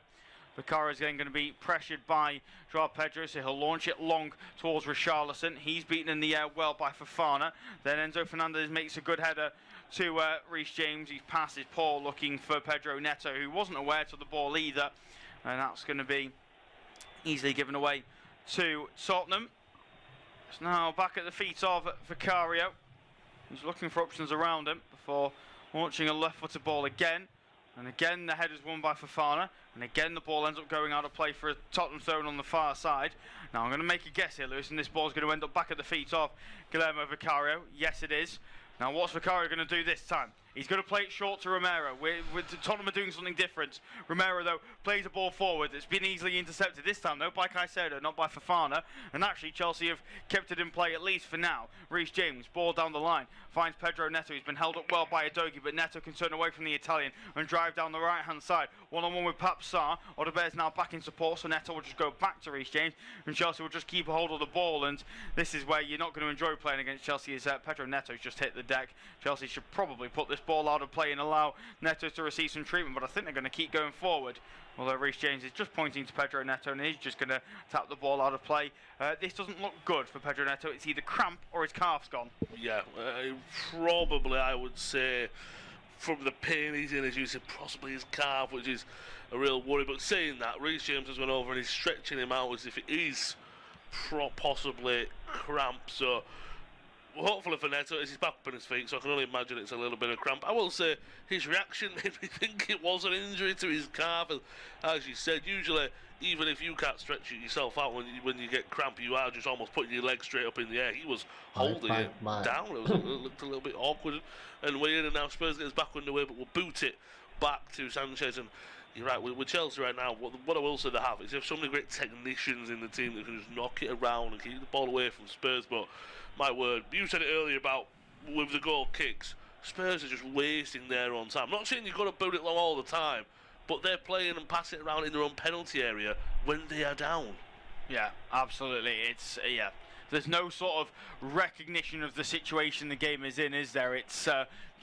Vicario is then going to be pressured by Joao Pedro, so he'll launch it long towards Richarlison. He's beaten in the air well by Fofana. Then Enzo Fernandez makes a good header to Reece James. His pass is poor looking for Pedro Neto, who wasn't aware to the ball either. And that's going to be easily given away to Tottenham. It's now back at the feet of Vicario. He's looking for options around him before launching a left-footed ball again. And again the header's won by Fofana, and again the ball ends up going out of play for a Tottenham thrown on the far side. Now I'm going to make a guess here, Lewis, and this ball's going to end up back at the feet of Guillermo Vicario. Yes, it is. Now what's Vicario going to do this time? He's going to play it short to Romero. Tottenham are doing something different. Romero, though, plays a ball forward. It's been easily intercepted this time, though, by Caicedo, not by Fofana. And actually, Chelsea have kept it in play, at least for now. Reece James, ball down the line, finds Pedro Neto. He's been held up well by Udogie, but Neto can turn away from the Italian and drive down the right-hand side. One-on-one with Pap Sarr. Audebert's now back in support, so Neto will just go back to Reece James, and Chelsea will just keep a hold of the ball. And this is where you're not going to enjoy playing against Chelsea, is Pedro Neto's just hit the deck. Chelsea should probably put this ball out of play and allow Neto to receive some treatment, but I think they're going to keep going forward. Although Reece James is just pointing to Pedro Neto and he's just going to tap the ball out of play. This doesn't look good for Pedro Neto. It's either cramp or his calf's gone. Yeah, probably I would say from the pain he's in, as you said, possibly his calf, which is a real worry. But saying that, Reece James has gone over and he's stretching him out as if it is possibly cramp. So hopefully for Neto, he's back up on his feet, so I can only imagine it's a little bit of cramp. I will say his reaction made me think it was an injury to his calf. As you said, usually, even if you can't stretch it yourself out when you get cramp, you are just almost putting your leg straight up in the air. He was holding it down. It looked a little bit awkward and weird, and now Spurs gets back underway, but we'll boot it back to Sanchez. And you're right, with Chelsea right now, what I will say they have is they have so many great technicians in the team that can just knock it around and keep the ball away from Spurs. But my word, you said it earlier about with the goal kicks, Spurs are just wasting their own time. I'm not saying you've got to boot it long all the time, but they're playing and passing it around in their own penalty area when they are down. Yeah, absolutely. It's there's no sort of recognition of the situation the game is in, is there? It's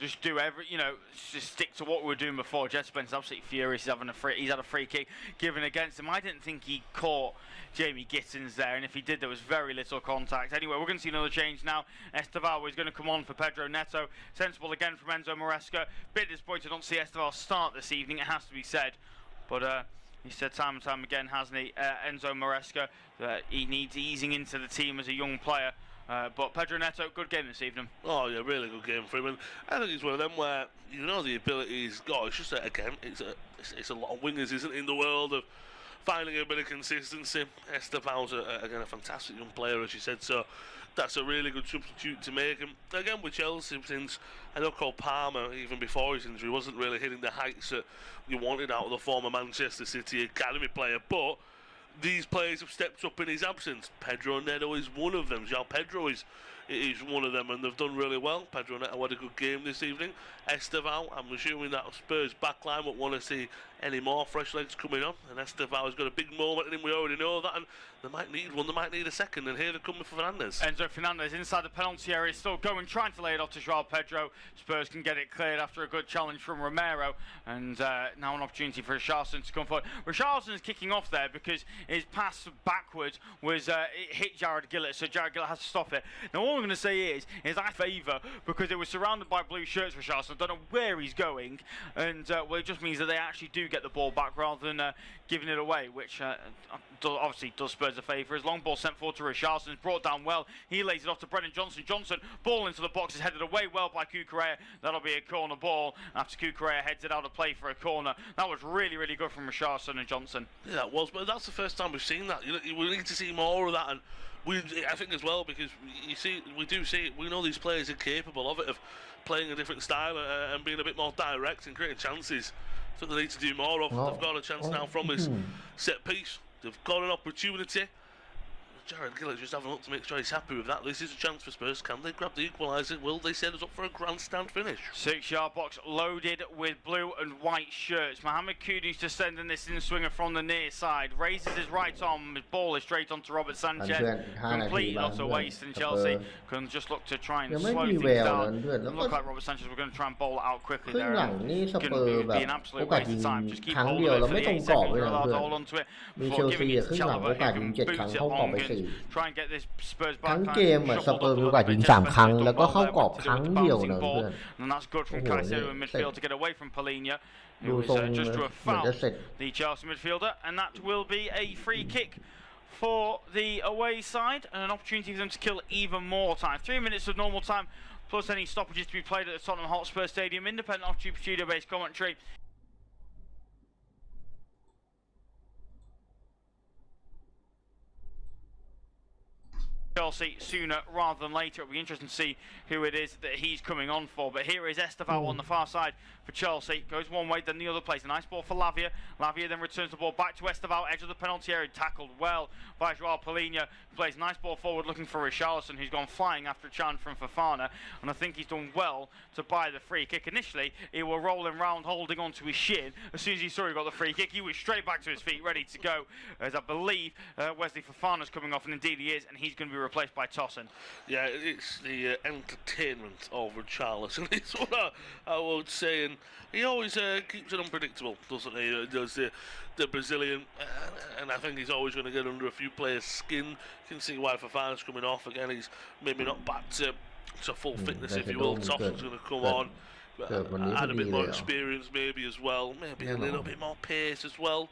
just do just stick to what we were doing before. Jet Spencer's absolutely furious. He's had a free kick given against him. I didn't think he caught Jamie Gittins there, and if he did, there was very little contact. Anyway, we're going to see another change now. Esteval is going to come on for Pedro Neto. Sensible again from Enzo Maresca. Bit disappointed not to see Esteval start this evening, it has to be said. But he said time and time again, hasn't he, Enzo Maresca, that he needs easing into the team as a young player. But Pedro Neto, good game this evening. Oh yeah, really good game for him. And I think he's one of them where the ability he's got. It's just that, again, it's a lot of wingers, isn't it, in the world of finding a bit of consistency. Esteval's again a fantastic young player, as you said. So that's a really good substitute to make. And again with Chelsea, since I know Cole Palmer, even before his injury, wasn't really hitting the heights that you wanted out of the former Manchester City academy player, but these players have stepped up in his absence. Pedro Neto is one of them. João Pedro is one of them, and they've done really well. Pedro Neto had a good game this evening. Esteval, I'm assuming that Spurs backline won't want to see any more fresh legs coming on, and Esteval has got a big moment in him, we already know that, and they might need one, they might need a second, and here they're coming for Fernandes. Enzo Fernandes inside the penalty area, still going, trying to lay it off to João Pedro. Spurs can get it cleared after a good challenge from Romero, and now an opportunity for Richarlison to come forward. Richarlison's kicking off there because his pass backwards was it hit Jared Gillett, so Jared Gillett has to stop it. Now all I'm going to say is I favour, because it was surrounded by blue shirts, Richarlison, I don't know where he's going, and well, it just means that they actually do get the ball back rather than giving it away, which obviously does Spurs a favour. His long ball sent forward to Richarlison, is brought down well. He lays it off to Brennan Johnson. Johnson, ball into the box, is headed away well by Cucurella. That'll be a corner ball after Cucurella heads it out of play for a corner. That was really, really good from Richarlison and Johnson. Yeah, that was, but that's the first time we've seen that. We need to see more of that, and I think as well, because we know these players are capable of it, of playing a different style and being a bit more direct and creating chances. So they need to do more of. They've got a chance now from this set piece. They've got an opportunity. Jared Gillett just having a look to make sure he's happy with that. This is a chance for Spurs. Can they grab the equaliser? Will they set us up for a grandstand finish? 6-yard box loaded with blue and white shirts. Mohamed Kudus just sending this in swinger from the near side. Raises his right arm. His ball is straight onto Robert Sanchez. Complete not a waste, and Chelsea can just look to try and slow things down. Look like Robert Sanchez, we're going to try and bowl it out quickly there. It's going to be an absolute waste of time. Just keep holding it for the 8 seconds. We're allowed to hold on to it before giving it to Chalobah, who can boot it on. Try and get this Spurs back. ทั้งเกมอ่ะสเปอร์มีโอกาสยิง3 ครั้งแล้วก็เข้ากรอบครั้งเดียวนะเพื่อน And that's good from Caicedo in midfield to get away from Palhinha, who is just to have fouled the Chelsea midfielder, and that will be a free kick for the away side and an opportunity for them to kill even more time. 3 minutes of normal time plus any stoppages to be played at the Tottenham Hotspur Stadium. Independent off studio-based commentary. Chelsea sooner rather than later. It'll be interesting to see who it is that he's coming on for. But here is Esteval on the far side for Chelsea. Goes one way, then the other place. A nice ball for Lavia. Lavia then returns the ball back to Esteval, edge of the penalty area, tackled well by João Palhinha. Plays nice ball forward looking for Richarlison, who's gone flying after a challenge from Fofana. And I think he's done well to buy the free kick. Initially, he was rolling round, holding onto his shin. As soon as he saw he got the free kick, he was straight back to his feet, ready to go. As I believe Wesley Fofana's coming off, and indeed he is, and he's going to be replaced by Tosin. Yeah, it's the entertainment of Richarlison. It's what I would say, and he always keeps it unpredictable, doesn't he? Does the Brazilian, and I think he's always going to get under a few players' skin. You can see why Fofana's coming off again. He's maybe not back to full fitness, if you will. Tosin's going to come on, add a bit more experience maybe as well, maybe a little bit more pace as well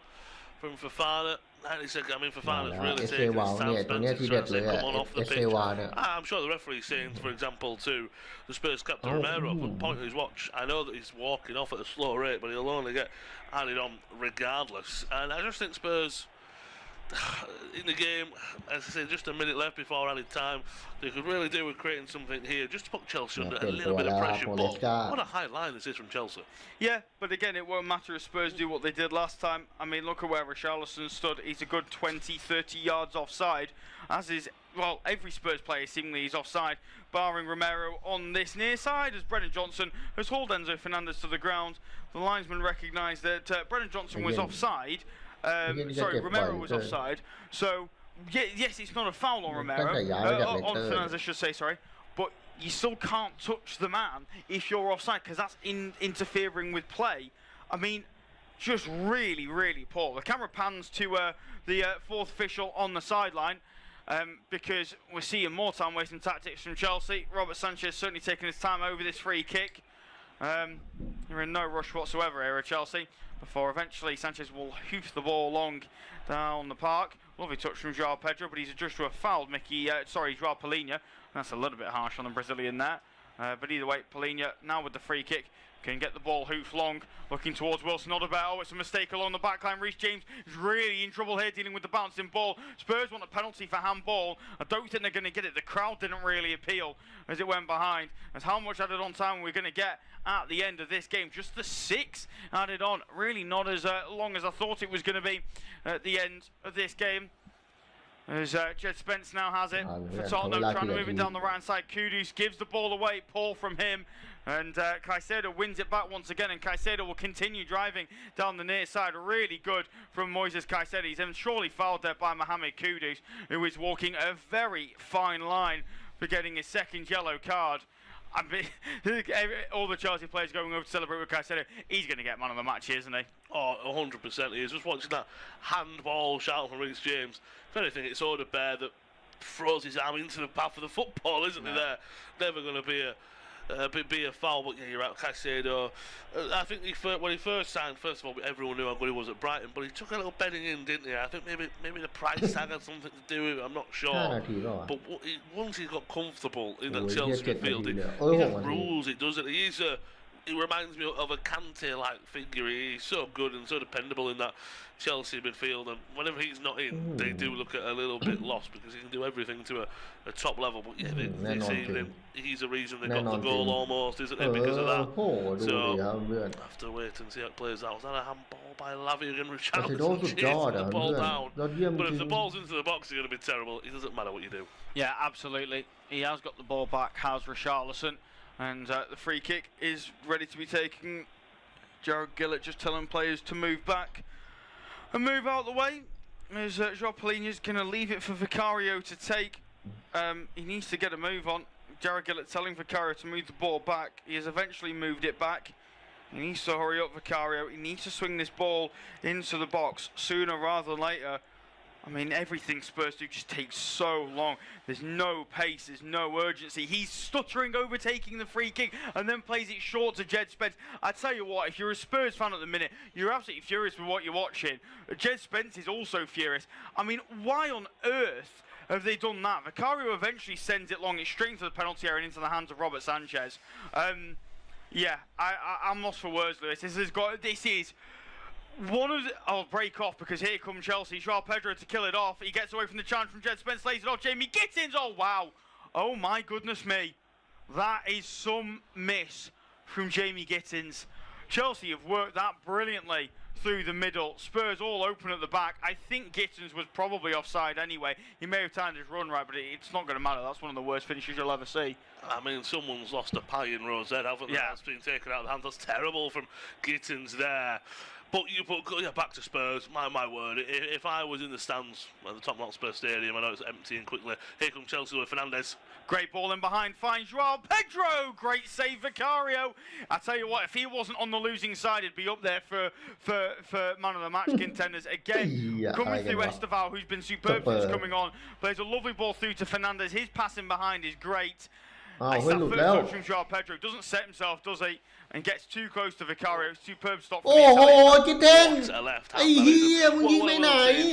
from Fofana. I mean, Fofana's really taking his time. Spencer's trying to say, come on off the pitch. I'm sure the referee's saying, for example, to the Spurs captain Romero, put point at his watch. I know that he's walking off at a slow rate, but he'll only get added on regardless. And I just think Spurs, in the game, as I say, just a minute left before added time, they could really do with creating something here, just to put Chelsea under a little bit of pressure. But what a high line this is from Chelsea. Yeah, but again, it won't matter if Spurs do what they did last time. I mean, look at where Richarlison stood. He's a good 20-30 yards offside, as is, well, every Spurs player seemingly is offside, barring Romero on this near side, as Brennan Johnson has hauled Enzo Fernandes to the ground. The linesman recognised that Brennan Johnson was offside. Sorry, Romero was offside. So yes, it's not a foul on Romero, on Fernandez, I should say, sorry, but you still can't touch the man if you're offside because that's interfering with play. I mean, just really, really poor. The camera pans to the fourth official on the sideline because we're seeing more time wasting tactics from Chelsea. Robert Sanchez certainly taking his time over this free kick. You're in no rush whatsoever here at Chelsea before eventually Sanchez will hoof the ball along down the park. Lovely touch from Joao Pedro, but he's adjusted to a foul. Joao Palhinha. That's a little bit harsh on the Brazilian there. But either way, Palhinha now with the free kick can get the ball hoofed long, looking towards Wilson Odobert. Oh, it's a mistake along the back line. Reece James is really in trouble here dealing with the bouncing ball. Spurs want a penalty for handball. I don't think they're going to get it. The crowd didn't really appeal as it went behind. As how much added on time we're going to get at the end of this game. Just the 6 added on. Really not as long as I thought it was going to be at the end of this game. As Jed Spence now has it for Tottenham, trying to move it down the right hand side. Kudus gives the ball away, poor from him, and Caicedo wins it back once again, and Caicedo will continue driving down the near side. Really good from Moises Caicedo. He's then surely fouled there by Mohamed Kudus, who is walking a very fine line for getting his second yellow card. I mean, all the Chelsea players going over to celebrate with Caicedo. He's going to get man of the match, isn't he? Oh, 100% he is. Just watching that handball shout from Reece James. If anything, it's Odobert that throws his arm into the path of the football, isn't he? There, never going to be a foul. But yeah, you're right, Caicedo. I think when he first signed, first of all, everyone knew how good he was at Brighton, but he took a little bedding in, didn't he? I think maybe the price tag had something to do with it. I'm not sure. But once he got comfortable in that Chelsea midfield, he just rules it, doesn't he? He reminds me of a Kante-like figure. He's so good and so dependable in that Chelsea midfield, and whenever he's not in, they do look at a little bit lost because he can do everything to a top level. But yeah, this evening, he's the reason they got the goal almost, isn't it? Because of that. So I have to wait and see how it plays out. Was that a handball by Lavia and Richarlison chasing the ball down? But if the ball's into the box, it's going to be terrible. It doesn't matter what you do. Yeah, absolutely. He has got the ball back, has Richarlison. And the free kick is ready to be taken. Jared Gillett just telling players to move back and move out of the way. As Joao Palhinha is going to leave it for Vicario to take. He needs to get a move on. Jared Gillett telling Vicario to move the ball back. He has eventually moved it back. He needs to hurry up, Vicario. He needs to swing this ball into the box sooner rather than later. I mean, everything Spurs do just takes so long. There's no pace, there's no urgency. He's stuttering, overtaking the free kick, and then plays it short to Jed Spence. I tell you what, if you're a Spurs fan at the minute, you're absolutely furious with what you're watching. Jed Spence is also furious. I mean, why on earth have they done that? Vicario eventually sends it long. It's straight into the penalty area and into the hands of Robert Sanchez. Yeah, I'm lost for words, Lewis. This is I'll break off because here comes Chelsea. Joao Pedro to kill it off. He gets away from the challenge from Jed Spence, lays it off. Jamie Gittins. Oh, wow. Oh, my goodness me. That is some miss from Jamie Gittins. Chelsea have worked that brilliantly through the middle. Spurs all open at the back. I think Gittins was probably offside anyway. He may have timed his run right, but it's not going to matter. That's one of the worst finishes you'll ever see. I mean, someone's lost a pie in Rosette, haven't they? Yeah. That's been taken out of the hand. That's terrible from Gittins there. But back to Spurs, my word. If I was in the stands at the Tottenham Hotspur Stadium, I know it's emptying quickly. Here comes Chelsea with Fernandez. Great ball in behind, finds Joao Pedro. Great save, Vicario. I tell you what, if he wasn't on the losing side, he'd be up there for man of the match contenders again. Coming through Esteval, who's been superb since coming on. Plays a lovely ball through to Fernandez. His passing behind is great. It's that first touch from Joao Pedro. Doesn't set himself, does he? And gets too close to Vicario. Superb stop from Gittins!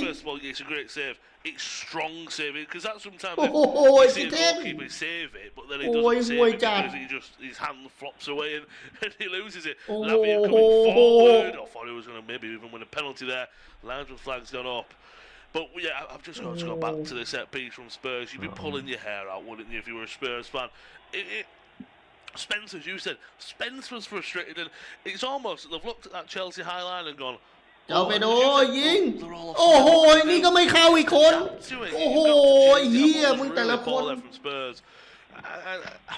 First of all, it's a great save. It's strong saving because that's sometimes you see a goalkeeper save it, but then he doesn't save it because his hand flops away and he loses it. Lavia coming forward. I thought he was going to maybe even win a penalty there. Linesman flag's gone up. But yeah, I've just got to go back to the set piece from Spurs. You'd be pulling your hair out, wouldn't you, if you were a Spurs fan? Spence, as you said, Spence was frustrated, and it's almost they've looked at that Chelsea high line and gone, เอาไปโดยิงโอ้โหนี่ก็ไม่เข้าอีกคนโอ้โหเฮียมึงแต่ละคน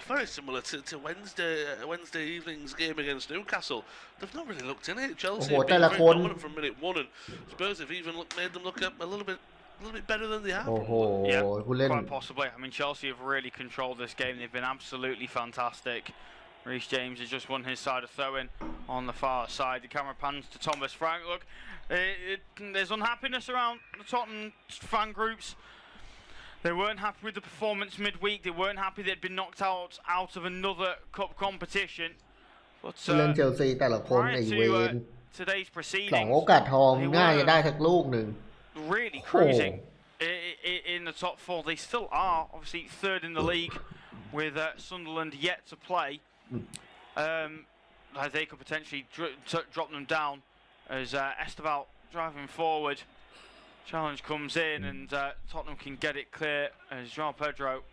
Very similar to Wednesday evening's game against Newcastle. They've not really looked in it. Chelsea have been very dominant from minute one, and Spurs have even made them look a little bit little bit better than they have. Yeah, quite possibly. I mean, Chelsea have really controlled this game. They've been absolutely fantastic. Reece James has just won his side of throw-in on the far side. The camera pans to Thomas Frank. Look, there's unhappiness around the Tottenham fan groups. They weren't happy with the performance midweek. They weren't happy they'd been knocked out of another cup competition. But เล่นเชลซีแต่ละคนในเวน2โอกาสทองง่ายจะได้สักลูกหนึ่ง Really cruising in the top four. They still are obviously third in the league with Sunderland yet to play. They could potentially drop them down as Esteval driving forward. Challenge comes in and Tottenham can get it clear as João Pedro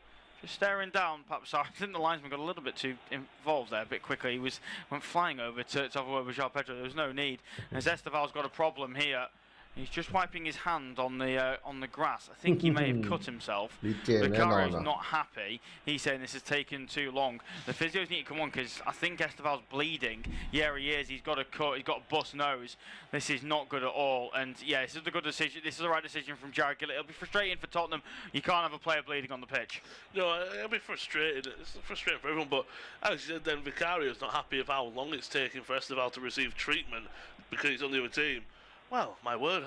just staring down. Perhaps I think the linesman got a little bit too involved there a bit quickly. He went flying over to have a word with João Pedro. There was no need. As Esteval's got a problem here. He's just wiping his hand on the grass. I think he may have cut himself. Vicario's not happy. He's saying this has taken too long. The physios need to come on because I think Esteval's bleeding. Yeah, he is. He's got a cut. He's got a bust nose. This is not good at all. And yeah, this is a good decision. This is the right decision from Jared Gillett. It'll be frustrating for Tottenham. You can't have a player bleeding on the pitch. No, it'll be frustrating. It's frustrating for everyone. But as you said, then Vicario's not happy of how long it's taking for Esteval to receive treatment because he's on the other team. Well, my word,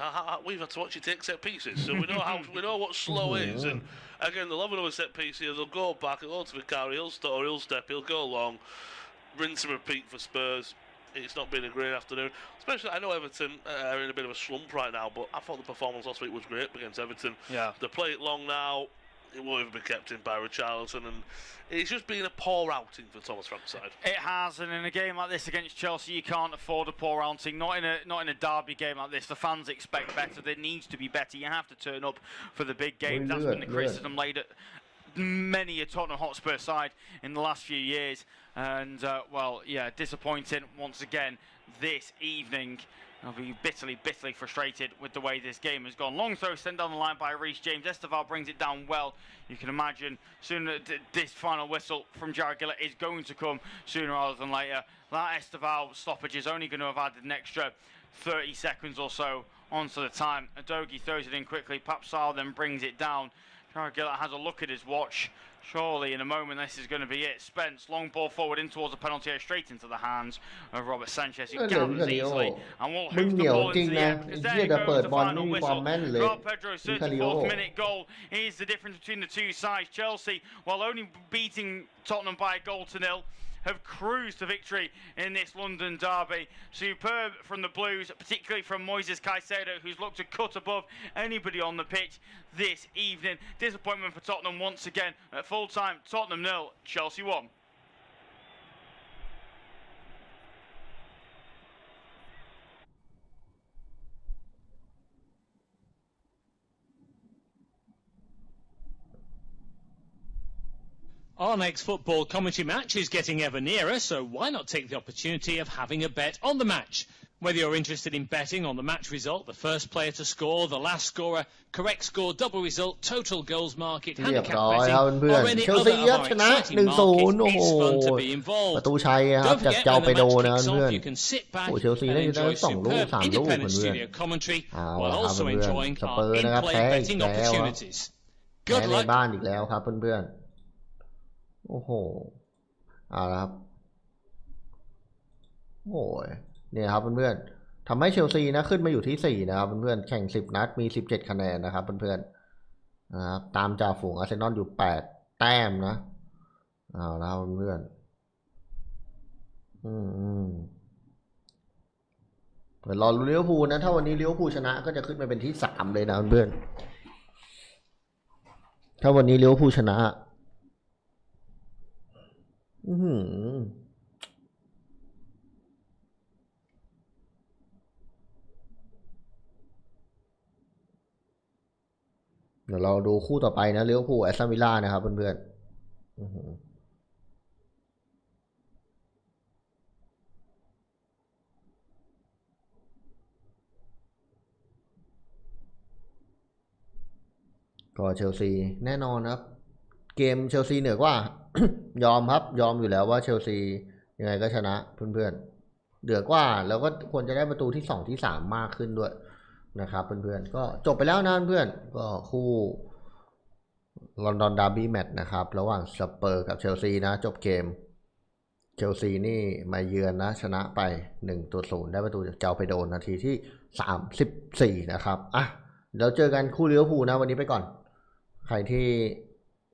we've had to watch you take set pieces, so we know what slow is. And again, they'll have another set piece here. They'll go back, they'll go to Vicario, he'll stutter, he'll step, he'll go long, rinse and repeat for Spurs. It's not been a great afternoon. Especially, I know Everton are in a bit of a slump right now, but I thought the performance last week was great against Everton. Yeah. They play it long now. It won't even be kept in by Richarlison, and it's just been a poor outing for Thomas Frank's side. It has, and in a game like this against Chelsea, you can't afford a poor outing. Not in a derby game like this. The fans expect better. There needs to be better. You have to turn up for the big games. That's been the criticism laid at many a Tottenham Hotspur side in the last few years. And well, yeah, disappointing once again this evening. I'll be bitterly frustrated with the way this game has gone. Long throw sent down the line by Reece James. Esteval brings it down well. You can imagine sooner this final whistle from Jared Gillett is going to come sooner rather than later. That Esteval stoppage is only going to have added an extra 30 seconds or so onto the time. Adogi throws it in quickly. Papsal then brings it down. Jared Gillett has a look at his watch. Surely in a moment this is going to be it. Spence, long ball forward in towards the penalty area, straight into the hands of Robert Sanchez, who gathers easily and will hoof the ball into the air, because there goes the final whistle. João Pedro's 34th minute goal is the difference between the two sides. Chelsea, while only beating Tottenham by 1-0, have cruised to victory in this London derby. Superb from the Blues, particularly from Moises Caicedo, who's looked to cut above anybody on the pitch this evening. Disappointment for Tottenham once again. At full time, Tottenham 0, Chelsea 1. Our next football commentary match is getting ever nearer, so why not take the opportunity of having a bet on the match? Whether you're interested in betting on the match result, the first player to score, the last scorer, correct score, double result, total goals market, handicap betting, or any other of our exciting markets, it's fun to be involved. Don't forget when the match kicks off, you can sit back and enjoy superb independent studio commentary while also enjoying our in-play betting opportunities. Good luck. บ้านอีกแล้วครับเพื่อนๆโอ้โหเอาละครับโอ้ยเนี่ยครับเพื่อนๆทำให้เชลซีนะขึ้นมาอยู่ที่4นะครับเพื่อนๆแข่ง10นัดมี17คะแนนนะครับเพื่อนๆนะครับตามจ่าฝูงอาร์เซนอลอยู่8แต้มนะเอาละครับเพื่อนเดี๋ยวรอลุ้นลิเวอร์พูลนะถ้าวันนี้ลิเวอร์พูลชนะก็จะขึ้นมาเป็นที่3เลยนะเพื่อนๆถ้าวันนี้ลิเวอร์พูลชนะเดี๋ยวเราดูคู่ต่อไปนะลิเวอร์พูลแอสตันวิลล่านะครับเพื่อนๆก็เชลซีแน่นอนครับเกมเชลซีเหนือกว่ายอมครับยอมอยู่แล้วว่าเชลซียังไงก็ชนะเพื่อนๆเหนือกว่าแล้วก็ควรจะได้ประตูที่2ที่3มากขึ้นด้วย นะครับเพื่อนๆก็จบไปแล้วนะเพื่อนก็คู่ลอนดอนดาร์บี้แมตช์นะครับระหว่างสเปอร์กับเชลซีนะจบเกมเชลซีนี่มาเยือนนะชนะไป1-0ได้ประตูจากเจ้าไปโดนนาทีที่34นะครับอ่ะเดี๋ยวเจอกันคู่ลิเวอร์พูลนะวันนี้ไปก่อนใครที่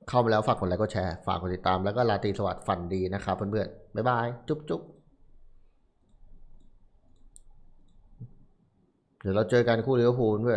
เข้ามาแล้วฝากกดไลค์กดแชร์ฝากกดติดตามแล้วก็ราตรีสวัสดิ์ฝันดีนะครับเพื่อนๆบ๊ายบายจุ๊บเดี๋ยวเราเจอกันคู่ลิเวอร์พูลเพื่อน